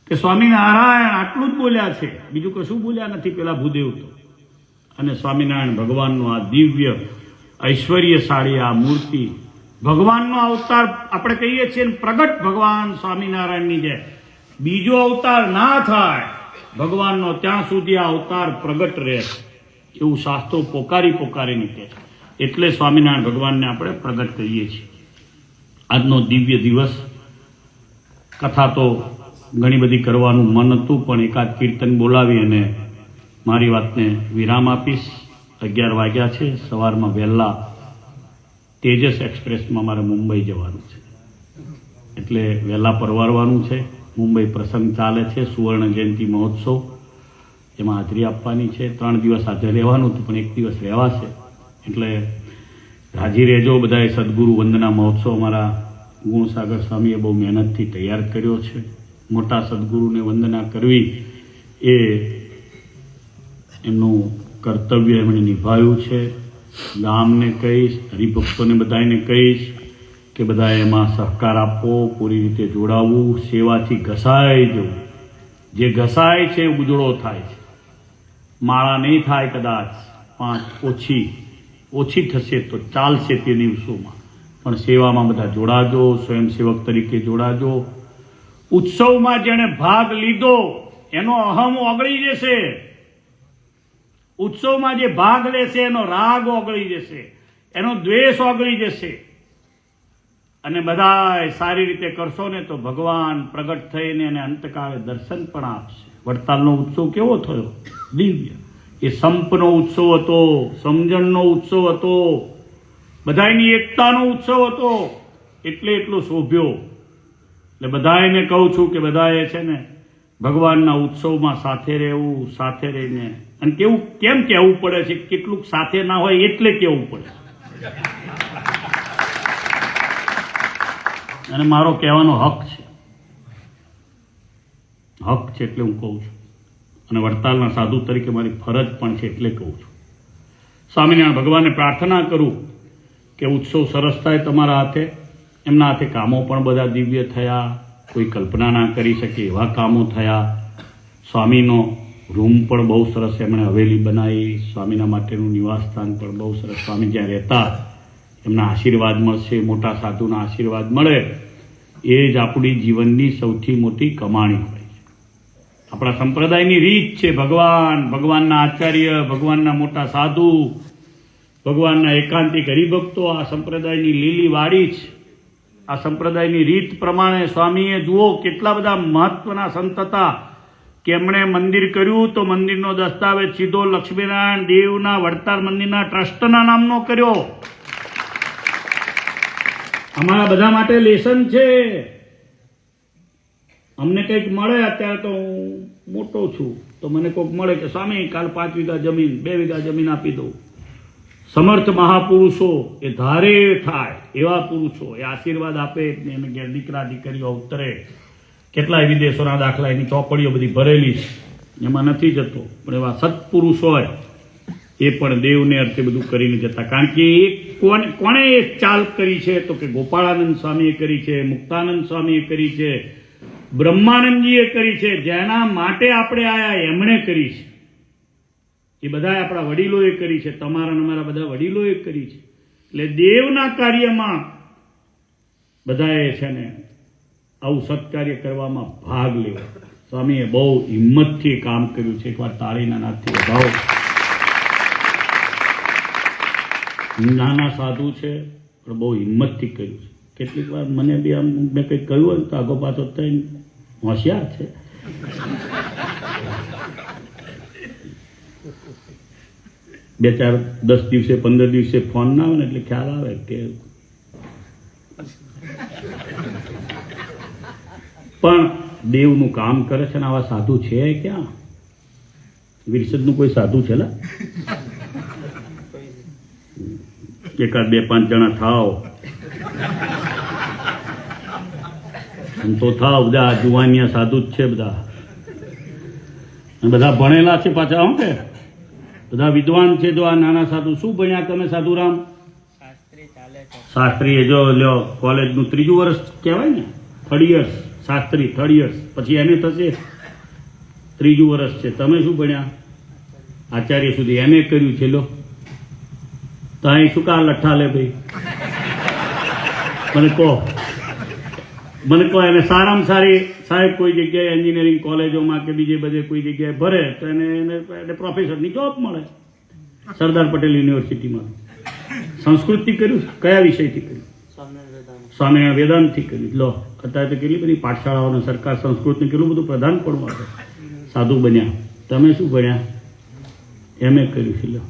[SPEAKER 1] કે સ્વામિનારાયણ આટલું જ બોલ્યા છે, બીજું કશું બોલ્યા નથી પેલા ભૂદેવ તો. અને સ્વામિનારાયણ ભગવાનનું આ દિવ્ય ઐશ્વર્યશાળી આ મૂર્તિ ભગવાનનો અવતાર આપણે કહીએ છીએ ને, પ્રગટ ભગવાન સ્વામિનારાયણની જેમ બીજો અવતાર ના થાય ભગવાનનો, ત્યાં સુધી આ અવતાર પ્રગટ રહે એવું શાસ્ત્રો પોકારીને કહે છે. એટલે સ્વામિનારાયણ ભગવાનને આપણે પ્રગટ કહીએ છીએ. આજનો દિવ્ય દિવસ. કથા તો ઘણી બધી કરવાનું મન હતું, પણ એકાદ કીર્તન બોલાવી અને મારી વાતને વિરામ આપીશ. 11 વાગ્યા છે. સવારમાં વહેલા તેજસ એક્સપ્રેસમાં મારે મુંબઈ જવાનું છે, એટલે વહેલા પરવારવાનું છે. મુંબઈ પ્રસંગ ચાલે છે, સુવર્ણ જયંતિ મહોત્સવ, એમાં હાજરી આપવાની છે. 3 દિવસ હાજર રહેવાનું હતું, પણ 1 દિવસ રહેવાશે. એટલે રાજી રહેજો બધાએ. સદગુરુ વંદના મહોત્સવ અમારા ગુણસાગર સ્વામીએ બહુ મહેનતથી તૈયાર કર્યો છે. મોટા સદગુરુને વંદના કરવી એ એમનું કર્તવ્ય એમણે નિભાવ્યું છે. ગામને કહીશ, હરિભક્તોને બધાને કહીશ કે બધાએ એમાં સહકાર આપવો, પૂરી રીતે જોડાવવું, સેવાથી ઘસાઈ જવું. જે ઘસાય છે એ ઉજળો થાય છે. માળા નહીં થાય કદાચ, 5 ઓછી થશે તો ચાલશે તે દિવસોમાં, પણ સેવામાં બધા જોડાજો, સ્વયંસેવક તરીકે જોડાજો. ઉત્સવમાં જેણે ભાગ લીધો એનો અહમ ઓગળી જશે. ઉત્સવમાં જે ભાગ લેશે એનો રાગ ઓગળી જશે, એનો દ્વેષ ઓગળી જશે. અને બધા સારી રીતે કરશો ને તો ભગવાન પ્રગટ થઈને એને અંતકાળે દર્શન પણ આપશે. વડતાલનો ઉત્સવ કેવો થયો? દિવ્ય. એ સંપનો ઉત્સવ હતો, સમજણનો ઉત્સવ હતો, બધાની એકતાનો ઉત્સવ હતો, એટલે એટલો શોભ્યો. એટલે બધાને કહું છું કે બધાએ છે ને ભગવાનના ઉત્સવમાં સાથે રહેવું, સાથે રહીને. અને કેવું કેમ કહેવું પડે છે? કેટલુંક સાથે ના હોય એટલે કહેવું પડે. અને મારો કહેવાનો હક છે એટલે હું કહું છું. અને વડતાલના સાધુ તરીકે મારી ફરજ પણ છે એટલે કહું છું. સ્વામિનારાયણ ભગવાનને પ્રાર્થના કરું કે ઉત્સવ સરસ થાય તમારા હાથે. એમના હાથે કામો પણ બધા દિવ્ય થયા, કોઈ કલ્પના ના કરી શકે એવા કામો થયા. સ્વામીનો રૂમ પણ બહુ સરસ એમણે હવેલી બનાવી, સ્વામીના માટેનું નિવાસસ્થાન પણ બહુ સરસ. સ્વામી જ્યાં રહેતા એમના આશીર્વાદ મળશે, મોટા સાધુના આશીર્વાદ મળે એ જ આપણી જીવનની સૌથી મોટી કમાણી હોય છે. આપણા સંપ્રદાયની રીત છે ભગવાનના આચાર્ય, ભગવાનના મોટા સાધુ, ભગવાનના એકાંતિક હરિભક્તો આ સંપ્રદાયની લીલી વાડી છે. આ સંપ્રદાયની રીત પ્રમાણે સ્વામીએ જુઓ કેટલા બધા મહત્વના સંત હતા કે એમણે મંદિર કર્યું તો મંદિરનો દસ્તાવેજ સીધો લક્ષ્મીનારાયણ દેવના વડતાલ મંદિરના ટ્રસ્ટના નામનો કર્યો. અમારા બધા માટે લેસન છે. અમને કંઈક મળે, અત્યારે તો હું મોટો છું તો મને કોઈક મળે કે સ્વામી કાલ 5 વીઘા જમીન 2 વીઘા જમીન આપી દઉં. સમર્થ મહાપુરુષો એ ધારે થાય એવા પુરુષો એ આશીર્વાદ આપે ને એને ઘેર દીકરા દીકરીઓ ઉતરે. કેટલાય વિદેશોના દાખલા, એની ચોપડીઓ બધી ભરેલી છે, એમાં નથી જતો. પણ એવા સત્પુરુષ હોય એ પણ દેવને અર્થે બધું કરીને જતા. કારણ કે એ કોણે એ ચાલ કરી છે તો કે ગોપાળાનંદ સ્વામીએ કરી છે, મુક્તાનંદ સ્વામીએ કરી છે, બ્રહ્માનંદજીએ કરી છે. જેના માટે આપણે આયા એમણે કરી છે. એ બધા આપણા વડીલોએ કરી છે, તમારા અમારા બધા વડીલોએ કરી છે. એટલે દેવના કાર્યમાં બધાએ છે ને આવું સત્કાર્ય કરવામાં ભાગ લેવો. સ્વામીએ બહુ હિંમતથી કામ કર્યું છે. એકવાર તાળીના નાદથી વધાવો. નાના સાધુ છે પણ બહુ હિંમતથી કર્યું છે. કેટલીક વાર મને બી આમ મેં કંઈક કહ્યું હોય તો આગો પાછો થઈને હોશિયાર છે. 2-4 10 દિવસે 15 દિવસે ફોન ના આવે ને એટલે ખ્યાલ આવે કે પણ દેવનું કામ કરે છે ને આવા સાધુ છે ક્યાં? વિરસદનું કોઈ સાધુ છે ને? એકાદ 2-5 જણા થાવ તો થાવ. બધા જુવાનિયા સાધુ જ છે બધા. બધા ભણેલા છે પાછા. આમ કે બધા વિદ્વાન છે. જો આ નાના સાધુ શું ભણ્યા તમે સાધુરામ? શાસ્ત્રી. જો લ્યો કોલેજનું 3જું વર્ષ કહેવાય ને, 3rd years. Shastri 3rd years પછી MA થશે. 3જું વર્ષ છે. તમે શું ભણ્યા? આચાર્ય સુધી MA કર્યું છે. લો તો અહીં શું કા લઠ્ઠા લે ભાઈ? મને કહો એને સારામાં સારી સાહેબ કોઈ જગ્યાએ એન્જિનિયરિંગ કોલેજોમાં કે બીજે બધે કોઈ જગ્યાએ ભરે તો એને પ્રોફેસરની જોબ મળે. સરદાર પટેલ યુનિવર્સિટીમાં સંસ્કૃતથી કર્યું, કયા વિષયથી કર્યું? સ્વામિનારાયણ વેદાંતથી કર્યું. લો અત્યારે તો કેટલી બધી પાઠશાળાઓને સરકાર સંસ્કૃતને કેટલું બધું પ્રદાન પણ આપે. સાધુ બન્યા. તમે શું ભણ્યા? એમએ કર્યું છે. લો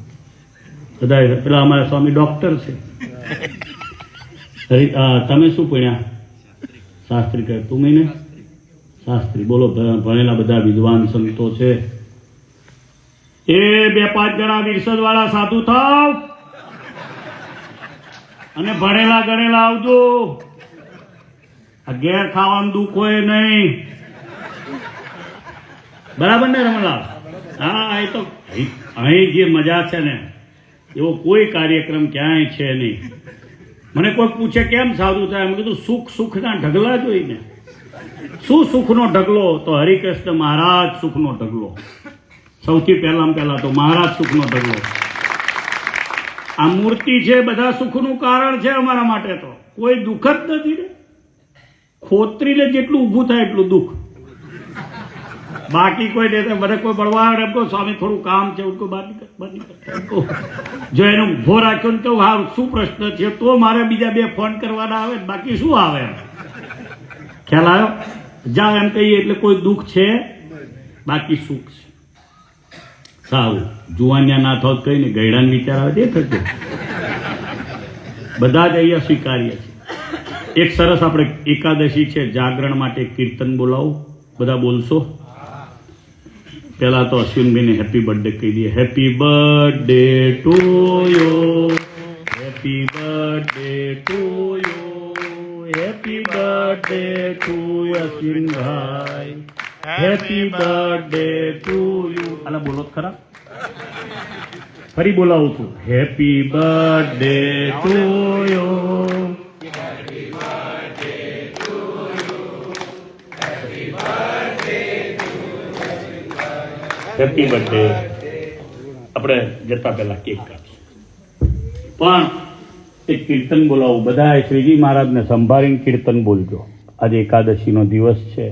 [SPEAKER 1] બધા પેલા અમારા સ્વામી ડૉક્ટર છે. તમે શું ભણ્યા? શાસ્ત્રી કહે. તું મહિને શાસ્ત્રી. બોલો ભણેલા બધા વિદ્વાન સંતો છે. એ 2-5 જણા વિરસદ વાળા સાધુ થાવ અને ભણેલા ગણેલા આવજો. આ ઘેર ખાવાનું દુઃખ હોય નહીં. બરાબર ને રમણલાલ? હા, એ તો અહીં જે મજા છે ને એવો કોઈ કાર્યક્રમ ક્યાંય છે નહીં. મને કોઈ પૂછે કેમ સાધુ થાય, મેં કીધું સુખના ઢગલા જોઈને. શું સુખનો ઢગલો? તો હરિકૃષ્ણ મહારાજ સુખનો ઢગલો. સૌથી પહેલા તો મહારાજ સુખનો ઢગલો. આ મૂર્તિ છે બધા સુખનું કારણ છે અમારા માટે. તો કોઈ દુઃખ જ નથી ને. ખોતરીને જેટલું ઊભું થાય એટલું દુઃખ, બાકી કોઈ નહીં. મને કોઈ બળવા એમ કહો સ્વામી થોડું કામ છે, ઉनको બાત જો એને ઊભો રાખ્યો ને કહું હા શું પ્રશ્ન છે, તો મારે બીજા 2 ફોન કરવાના આવે. બાકી શું આવે? ખ્યાલ આવ્યો? જા એમ કહીએ એટલે કોઈ દુઃખ છે, બાકી સુખ છે. સારું જુવાનિયા ના થાવ કઈ ને ગયડાને વિચાર આવે તે થશે. બધા જ અહીંયા સ્વીકાર્ય છે. એક સરસ આપણે એકાદશી છે, જાગરણ માટે કીર્તન બોલાવું. બધા બોલશો? પહેલા તો અશ્વિનભાઈને હેપી બર્થડે કહી દઈએ. Happy birthday to you, happy birthday to you, happy birthday to અશ્વિનભાઈ, હેપી બર્થડે ટુ યુ. આલા બોલો ખરા? ફરી બોલાવું છું. Happy birthday to you, happy birthday. આપણે જતા પહેલા કેક કાપીએ, પણ એક કીર્તન બોલાવું. બધા શ્રીજી મહારાજને સંભાળીને કીર્તન બોલજો. આજે એકાદશીનો દિવસ છે.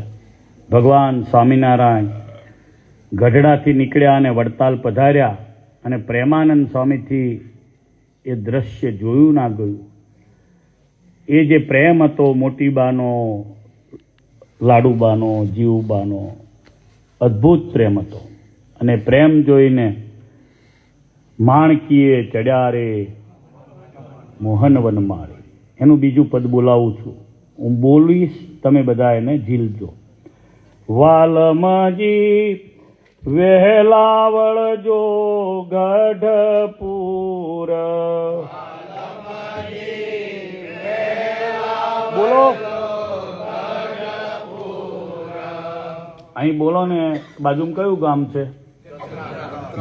[SPEAKER 1] ભગવાન સ્વામિનારાયણ ગઢડાથી નીકળ્યા અને વડતાલ પધાર્યા અને પ્રેમાનંદ સ્વામીથી એ દ્રશ્ય જોયું ના ગયું. એ જે પ્રેમ હતો મોટીબાનો, લાડુબાનો, જીવબાનો, અદ્ભુત પ્રેમ હતો. અને પ્રેમ જોઈને માણકીએ ચડ્યા રે મોહનવન મારે. એનું બીજું પદ બોલાવું છું. હું બોલીશ, તમે બધા એને ઝીલજો. વાલમજી વહેલા વળજો ગઢપુર. બોલો અહીં બોલો ને. બાજુમાં કયું ગામ છે?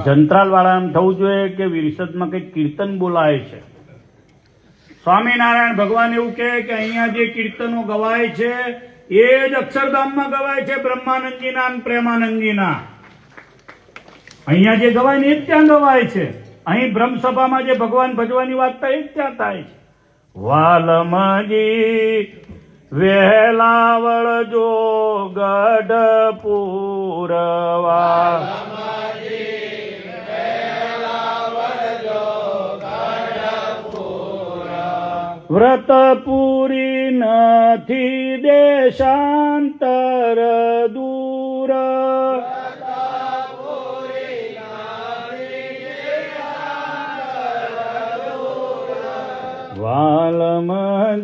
[SPEAKER 1] જંત્રાલ વાળા. એમ થવું જોઈએ કે વિરસદમાં કંઈક કીર્તન બોલાય છે. સ્વામિનારાયણ ભગવાન એવું કહે કે અહીંયા જે કીર્તનો ગવાય છે એ જ અક્ષરધામમાં ગવાય છે, બ્રહ્માનંદજીના અને પ્રેમાનંદજીના. અહીંયા જે ગવાય ને એ જ ત્યાં ગવાય છે. અહીં બ્રહ્મસભામાં જે ભગવાન ભજવાની વાત થાય એ જ ત્યાં થાય છે. વાલમજી વહેલા વળજો ગઢપુરવા. વ્રત પૂરી નથી દેશાંતર દૂર.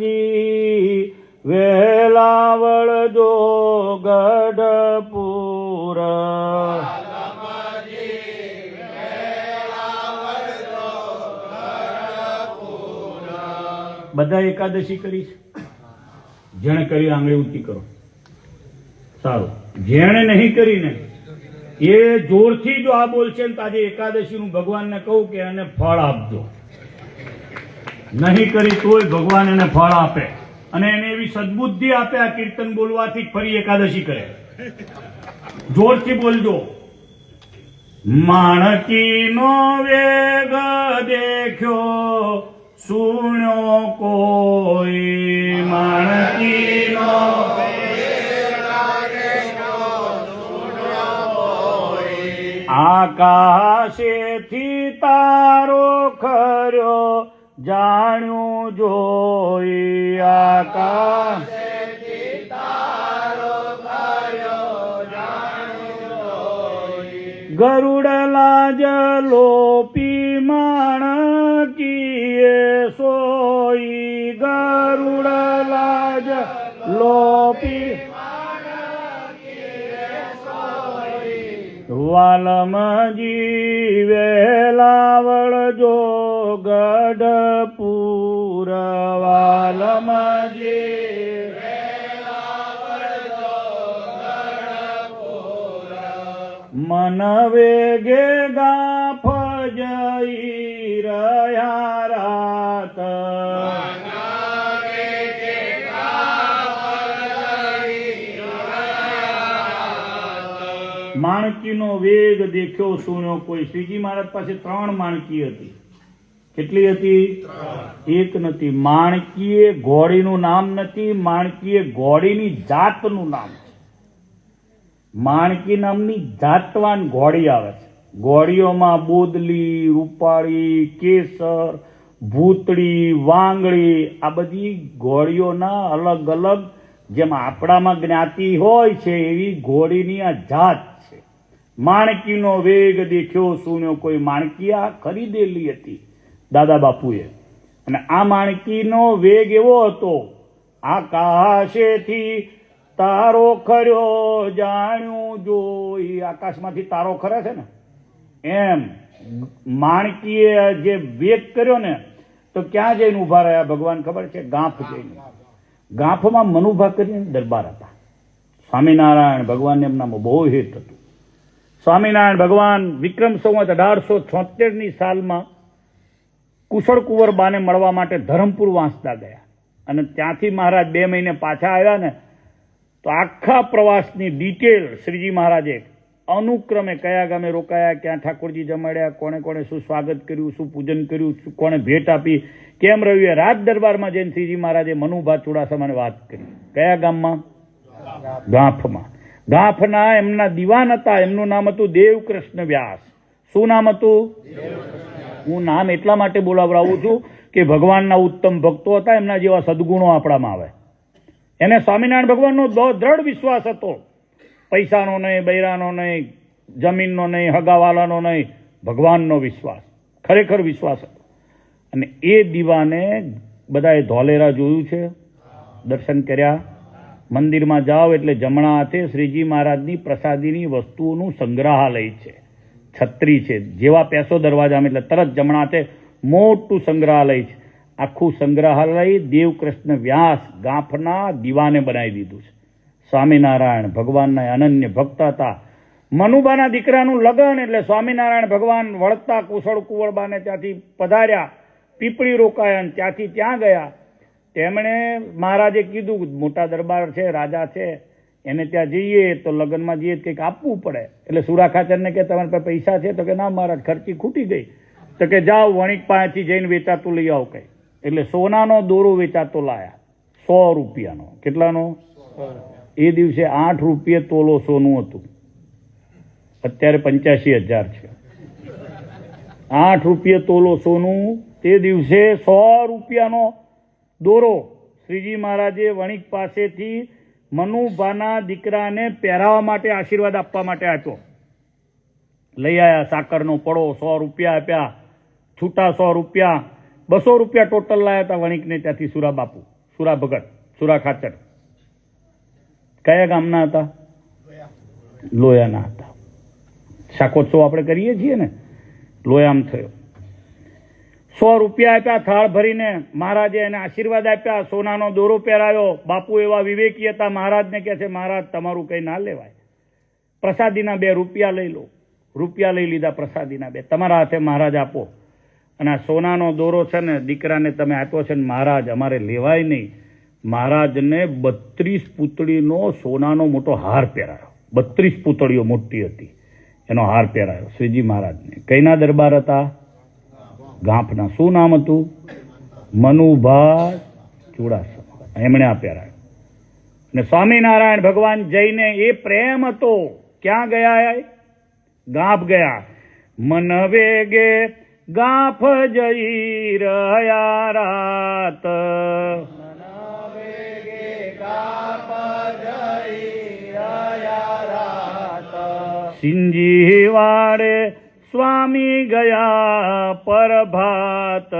[SPEAKER 1] વાલમજી વહેલા વળજો ગઢપુર. બધા એકાદશી કરીશ. જેણે કરી આંગળી ઊંચી કરો. સારું. જેણે નહીં કરીને એ જોરથી જો આ બોલશે ને તો આજે એકાદશીનું ભગવાનને કહું કે એને ફળ આપજો. નહીં કરી તોય ભગવાન એને ફળ આપે અને એને એવી સદબુદ્ધિ આપે આ કીર્તન બોલવાથી ફરી એકાદશી કરે. જોરથી બોલજો. માણકીનો વેગ દેખ્યો સુણ્યો કોઈ માણકીનો આકાશેથી તારો ખર્યો જાણ્યું જોઈ આકાશ ગરુડ લાજ લોપી માણકીએ સોઈ ગરુડ લાજ લોપી વાલમ જીવેલાવળ જો ગઢપુર વાલમ મન વેગે ગાફ જઈ રહ્યા રાત માણકીનો વેગ દેખ્યો સુણ્યો કોઈ. શ્રીજી મહારાજ પાસે 3 માણકી હતી. કેટલી હતી? એક નથી. માણકીએ ઘોડીનું નામ નથી, માણકીએ ઘોડીની જાતનું નામ છે. માણકી નામની જાતવાન ઘોડી આવે છે. ઘોડીઓમાં બોદલી, રૂપાળી, કેસર, ભૂતળી, વાંગળી આ બધી ઘોડીઓના અલગ અલગ જેમ આપણામાં જ્ઞાતિ હોય છે એવી ઘોડીની આ જાત છે. માણકીનો વેગ દેખ્યો સુન્યો કોઈ. માણકી આ ખરીદેલી હતી દાદા બાપુએ. અને આ માણકીનો વેગ એવો હતો, આકાશેથી તારો ખર્યો જાણ્યું જોઈ. આકાશમાંથી તારો ખરે છે ને એમ માણકીએ જે વેગ કર્યો ને તો ક્યાં જઈને ઉભા રહ્યા ભગવાન ખબર છે? ગાંફ જઈને. ગાંફમાં મનુભા કરીને દરબાર હતા. સ્વામિનારાયણ ભગવાનને એમનામાં બહુ હિત હતું. સ્વામિનારાયણ ભગવાન વિક્રમ સંવત 1876ની સાલમાં કુશળ કુંવરબાને મળવા માટે ધરમપુર વાંસદા ગયા અને ત્યાંથી મહારાજ 2 મહિને પાછા આવ્યા ને તો આખા પ્રવાસની ડિટેલ શ્રીજી મહારાજે અનુક્રમે કયા ગામે રોકાયા, ક્યાં ઠાકોરજી જમાડ્યા, કોણે કોણે શું સ્વાગત કર્યું, શું પૂજન કર્યું, કોણે ભેટ આપી, કેમ રહ્યું, રાજ દરબારમાં જઈને શ્રીજી મહારાજે મનુભા ચુડાસમાને વાત કરી. કયા ગામમાં? ગાંફમાં. ગાંફના એમના દિવાન હતા, એમનું નામ હતું દેવકૃષ્ણ વ્યાસ. શું નામ હતું? હું નામ એટલા માટે બોલાવડાવું છું કે ભગવાનના ઉત્તમ ભક્તો હતા, એમના જેવા સદગુણો આપણામાં આવે. એને સ્વામિનારાયણ ભગવાનનો દ્રઢ વિશ્વાસ હતો. પૈસાનો નહીં, બૈરાનો નહીં, જમીનનો નહીં, હગાવાલાનો નહીં, ભગવાનનો વિશ્વાસ, ખરેખર વિશ્વાસ હતો. અને એ દીવાને બધાએ ધોલેરા જોયું છે, દર્શન કર્યા. મંદિરમાં જાઓ એટલે જમણા હાથે શ્રીજી મહારાજની પ્રસાદીની વસ્તુઓનું સંગ્રહાલય છે, છત્રી છે. જેવા પેસો દરવાજામાં એટલે તરત જમણા હાથે મોટું સંગ્રહાલય છે. આખું સંગ્રહાલય દેવકૃષ્ણ વ્યાસ ગાંફના દીવાને બનાવી દીધું છે. સ્વામિનારાયણ ભગવાનના અનન્ય ભક્ત હતા. મનુબાના દીકરાનું લગ્ન એટલે સ્વામિનારાયણ ભગવાન વળતા કુશળ કુંવરબાને ત્યાંથી પધાર્યા, પીપળી રોકાયા અને ત્યાંથી ત્યાં ગયા. તેમણે મહારાજે કીધું મોટા દરબાર છે, રાજા છે, એને ત્યાં જઈએ તો લગ્નમાં જઈએ કંઈક આપવું પડે. એટલે સુરા ખાચરને કે તમારી પાસે પૈસા છે? તો કે ના મહારાજ, ખર્ચી ખૂટી ગઈ. તો કે જાઓ વણિક પાસેથી જઈને વેચાતું લઈ આવો કંઈ. એટલે સોનાનો દોરો વેચાતો લાયા, 100 રૂપિયાનો. કેટલાનો? એ દિવસે 8 રૂપિયે તોલો સોનું હતું. અત્યારે 85,000 છે. 8 રૂપિયે તોલો સોનું. તે દિવસે 100 રૂપિયાનો દોરો શ્રીજી મહારાજે વણિક પાસેથી મનુભાના દીકરાને પહેરાવવા માટે, આશીર્વાદ આપવા માટે આપ્યો. લઈ આવ્યા. સાકરનો પડો 100 રૂપિયા આપ્યા, છૂટા 100 રૂપિયા, 200 રૂપિયા ટોટલ લાયા હતા વણિકને ત્યાંથી. સુરા બાપુ, સુરા ભગત, સુરા ખાચર કયા ગામના હતા? લોયાના હતા. શાકોત્સવ આપણે કરીએ છીએ ને, લોયામ થયો. 100 રૂપિયા આપ્યા થાળ ભરીને. મહારાજે એને આશીર્વાદ આપ્યા, સોનાનો દોરો પહેરાયો. બાપુ એવા વિવેકી હતા, મહારાજને કહે છે મહારાજ તમારું કંઈ ના લેવાય, પ્રસાદીના 2 રૂપિયા લઈ લો. રૂપિયા લઈ લીધા પ્રસાદીના 2, તમારા હાથે મહારાજ આપો. અને આ સોનાનો દોરો છે ને દીકરાને તમે આપ્યો છે ને મહારાજ અમારે લેવાય નહીં. મહારાજને 32 પૂતળીનો સોનાનો મોટો હાર પહેરાયો. 32 પૂતળીઓ મોટી હતી, એનો હાર પહેરાયો શ્રીજી મહારાજને. કઈના દરબાર હતા? ગાંફના. શું નામ હતું? મનુભા ચુડાસમા. એમણે આપ્યા. અને સ્વામિનારાયણ ભગવાન જઈને એ પ્રેમ હતો. ક્યાં ગયા? ગાફ ગયા. મન વેગે ગાફ જઈ રહ્યા રાત, સિંજી વાડે સ્વામી ગયા પરભાત,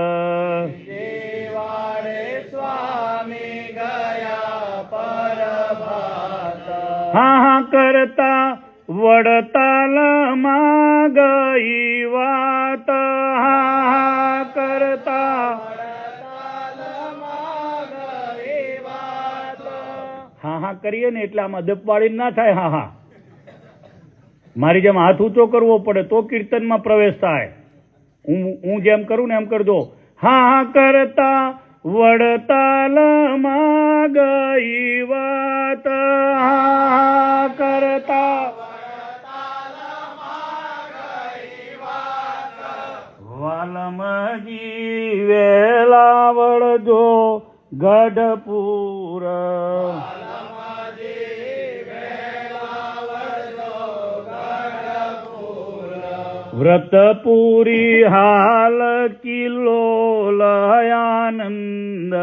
[SPEAKER 1] હા હા કરતા વડતાલમાં ગઈ વાત, હા હા કરતા હા હા કરીએ ને એટલે આમાં દબપાડી ના થાય. હા હા મારી જેમ હાથ ઊંચો કરવો પડે તો કીર્તનમાં પ્રવેશ થાય. હું જેમ કરું ને એમ કરજો. હા હા કરતા વડતાલમાં ગઈ વાત, હા હા કરતા વાલમજી વેલા વળજો ગઢપુર, વ્રતપુરી હાલ કિલ્લો લયાનંદ,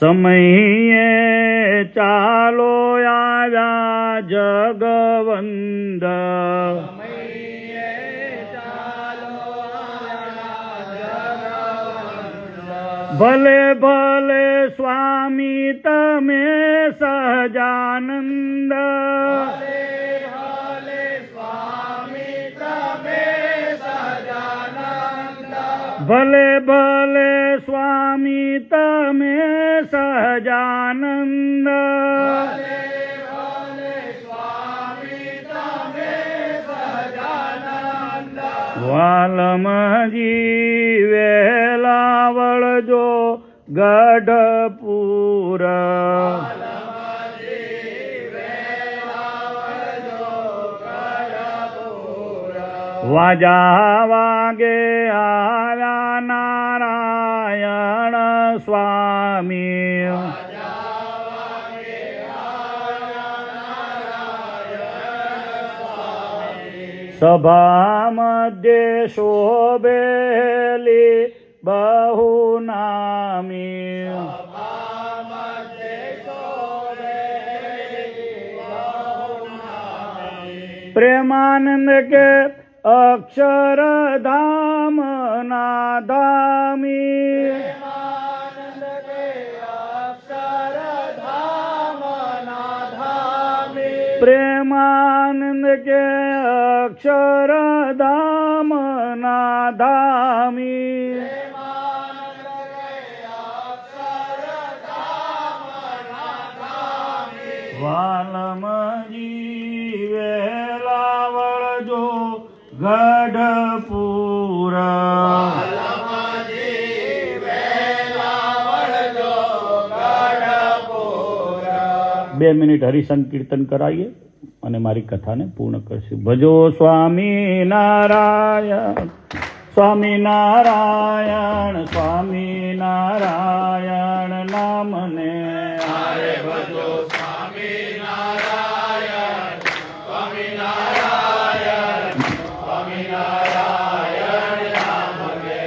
[SPEAKER 1] સમયે ચાલો આવ્યા જગવંદ, ભલે ભલે સ્વામી તમે સહજાનંદ, ભલે ભલે સ્વામી તમે સહજાનંદ, વાલમજી વેલા વળજો ગઢપુર, વાજા વાગે આવ્યા નારાયણ સ્વામી, સભા મધ્યે શોભેલી બહુ નામી, પ્રેમાનંદ કે અક્ષરધામ ના ધામી, પ્રેમાનંદ કે અક્ષરધામ ના ધામી, વાલમજી વેલા વળજો ગઢપુર, 2 મિનિટ હરિસંકીર્તન કરાવીએ અને મારી કથાને પૂર્ણ કરશું. ભજો સ્વામી નારાયણ, સ્વામી નારાયણ, સ્વામી નારાયણ નામને હારે ભજો, સ્વામી નારાયણ, સ્વામી નારાયણ, સ્વામી નારાયણ નામને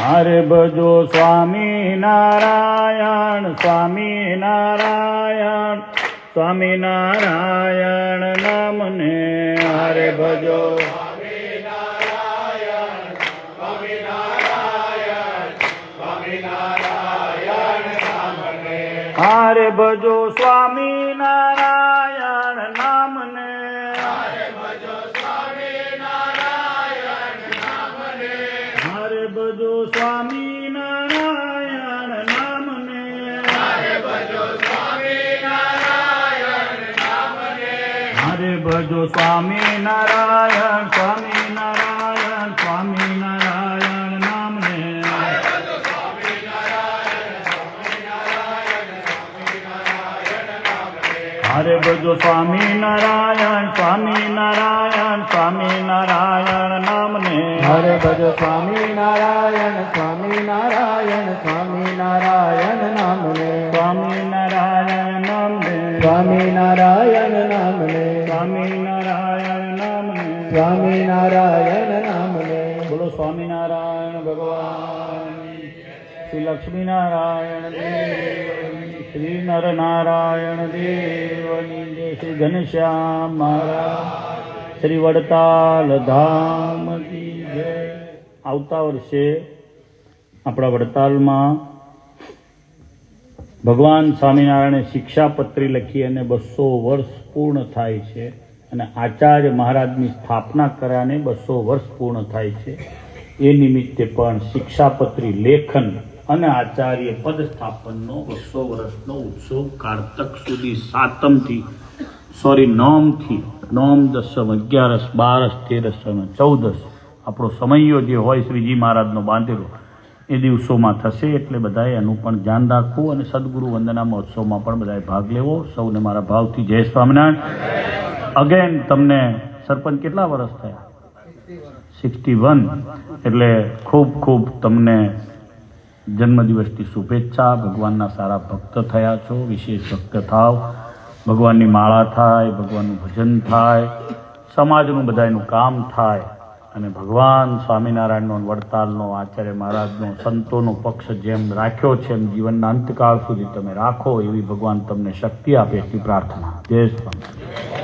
[SPEAKER 1] હારે ભજો, સ્વામી નારાયણ, સ્વામી નારાયણ, સ્વામી નારાયણ નામને હારે ભજો, સ્વામી નારાયણ, સ્વામી નારાયણ, સ્વામી નારાયણ નામને હારે ભજો, સ્વામી નારાયણ નામને હારે ભજો, સ્વામી નારાયણ નામને હારે ભજો, સ્વામી નારાયણ નામને હારે ભજો, સ્વામી નારાયણ નામને હારે ભજો, સ્વામી નારાયણ, સ્વામી નારાયણ, સ્વામી નારાયણ નામને હરે ભજો સ્વામિનારાયણ સ્વામિનારાયણ સ્વામિનારાયણ નામને
[SPEAKER 2] હરે ભજો સ્વામિનારાયણ સ્વામિનારાયણ સ્વામિનારાયણ નામને
[SPEAKER 1] સ્વામિનારાયણ નામને
[SPEAKER 2] સ્વામિનારાયણ નામને
[SPEAKER 1] સ્વામિનારાયણ નામને
[SPEAKER 2] સ્વામિનારાયણ નામને
[SPEAKER 1] બોલો સ્વામિનારાયણ ભગવાન શ્રી લક્ષ્મીનારાયણ દેવ શ્રી નરનારાયણ દેવની જય શ્રી ઘનશ્યામ મહારાજ શ્રી વડતાલ ધામ કી જય. આવતા વર્ષે આપણા વડતાલમાં ભગવાન સ્વામિનારાયણે શિક્ષાપત્રી લખી અને 200 વર્ષ પૂર્ણ થાય છે અને આચાર્ય મહારાજની સ્થાપના કર્યાને 200 વર્ષ પૂર્ણ થાય છે. એ નિમિત્તે પણ શિક્ષાપત્રી લેખન અને આચાર્ય પદ સ્થાપનનો 200 વર્ષનો ઉત્સવ કારતક સુધી 9મથી 9, 10, 11, 12, 13 અને 14 આપણો સમયો જે હોય શ્રીજી મહારાજનો બાંધેલો એ દિવસોમાં થશે. એટલે બધાએ એનું પણ ધ્યાન રાખવું અને સદગુરુ વંદના મહોત્સવમાં પણ બધાએ ભાગ લેવો. સૌને મારા ભાવથી જય સ્વામિનારાયણ. અગેન તમને સરપંચ કેટલા વર્ષ થયા? 61. એટલે ખૂબ ખૂબ તમને જન્મદિવસની શુભેચ્છા. ભગવાનના સારા ભક્ત થયા છો. વિશેષ ભક્ત થાવ. ભગવાનની માળા થાય, ભગવાનનું ભજન થાય, સમાજનું બધાનું કામ થાય અને ભગવાન સ્વામિનારાયણનો વડતાલનો આચાર્ય મહારાજનો સંતોનો પક્ષ જેમ રાખ્યો છે એમ જીવનના અંતકાળ સુધી તમે રાખો એવી ભગવાન તમને શક્તિ આપે એટલી પ્રાર્થના. જય સ્વામી.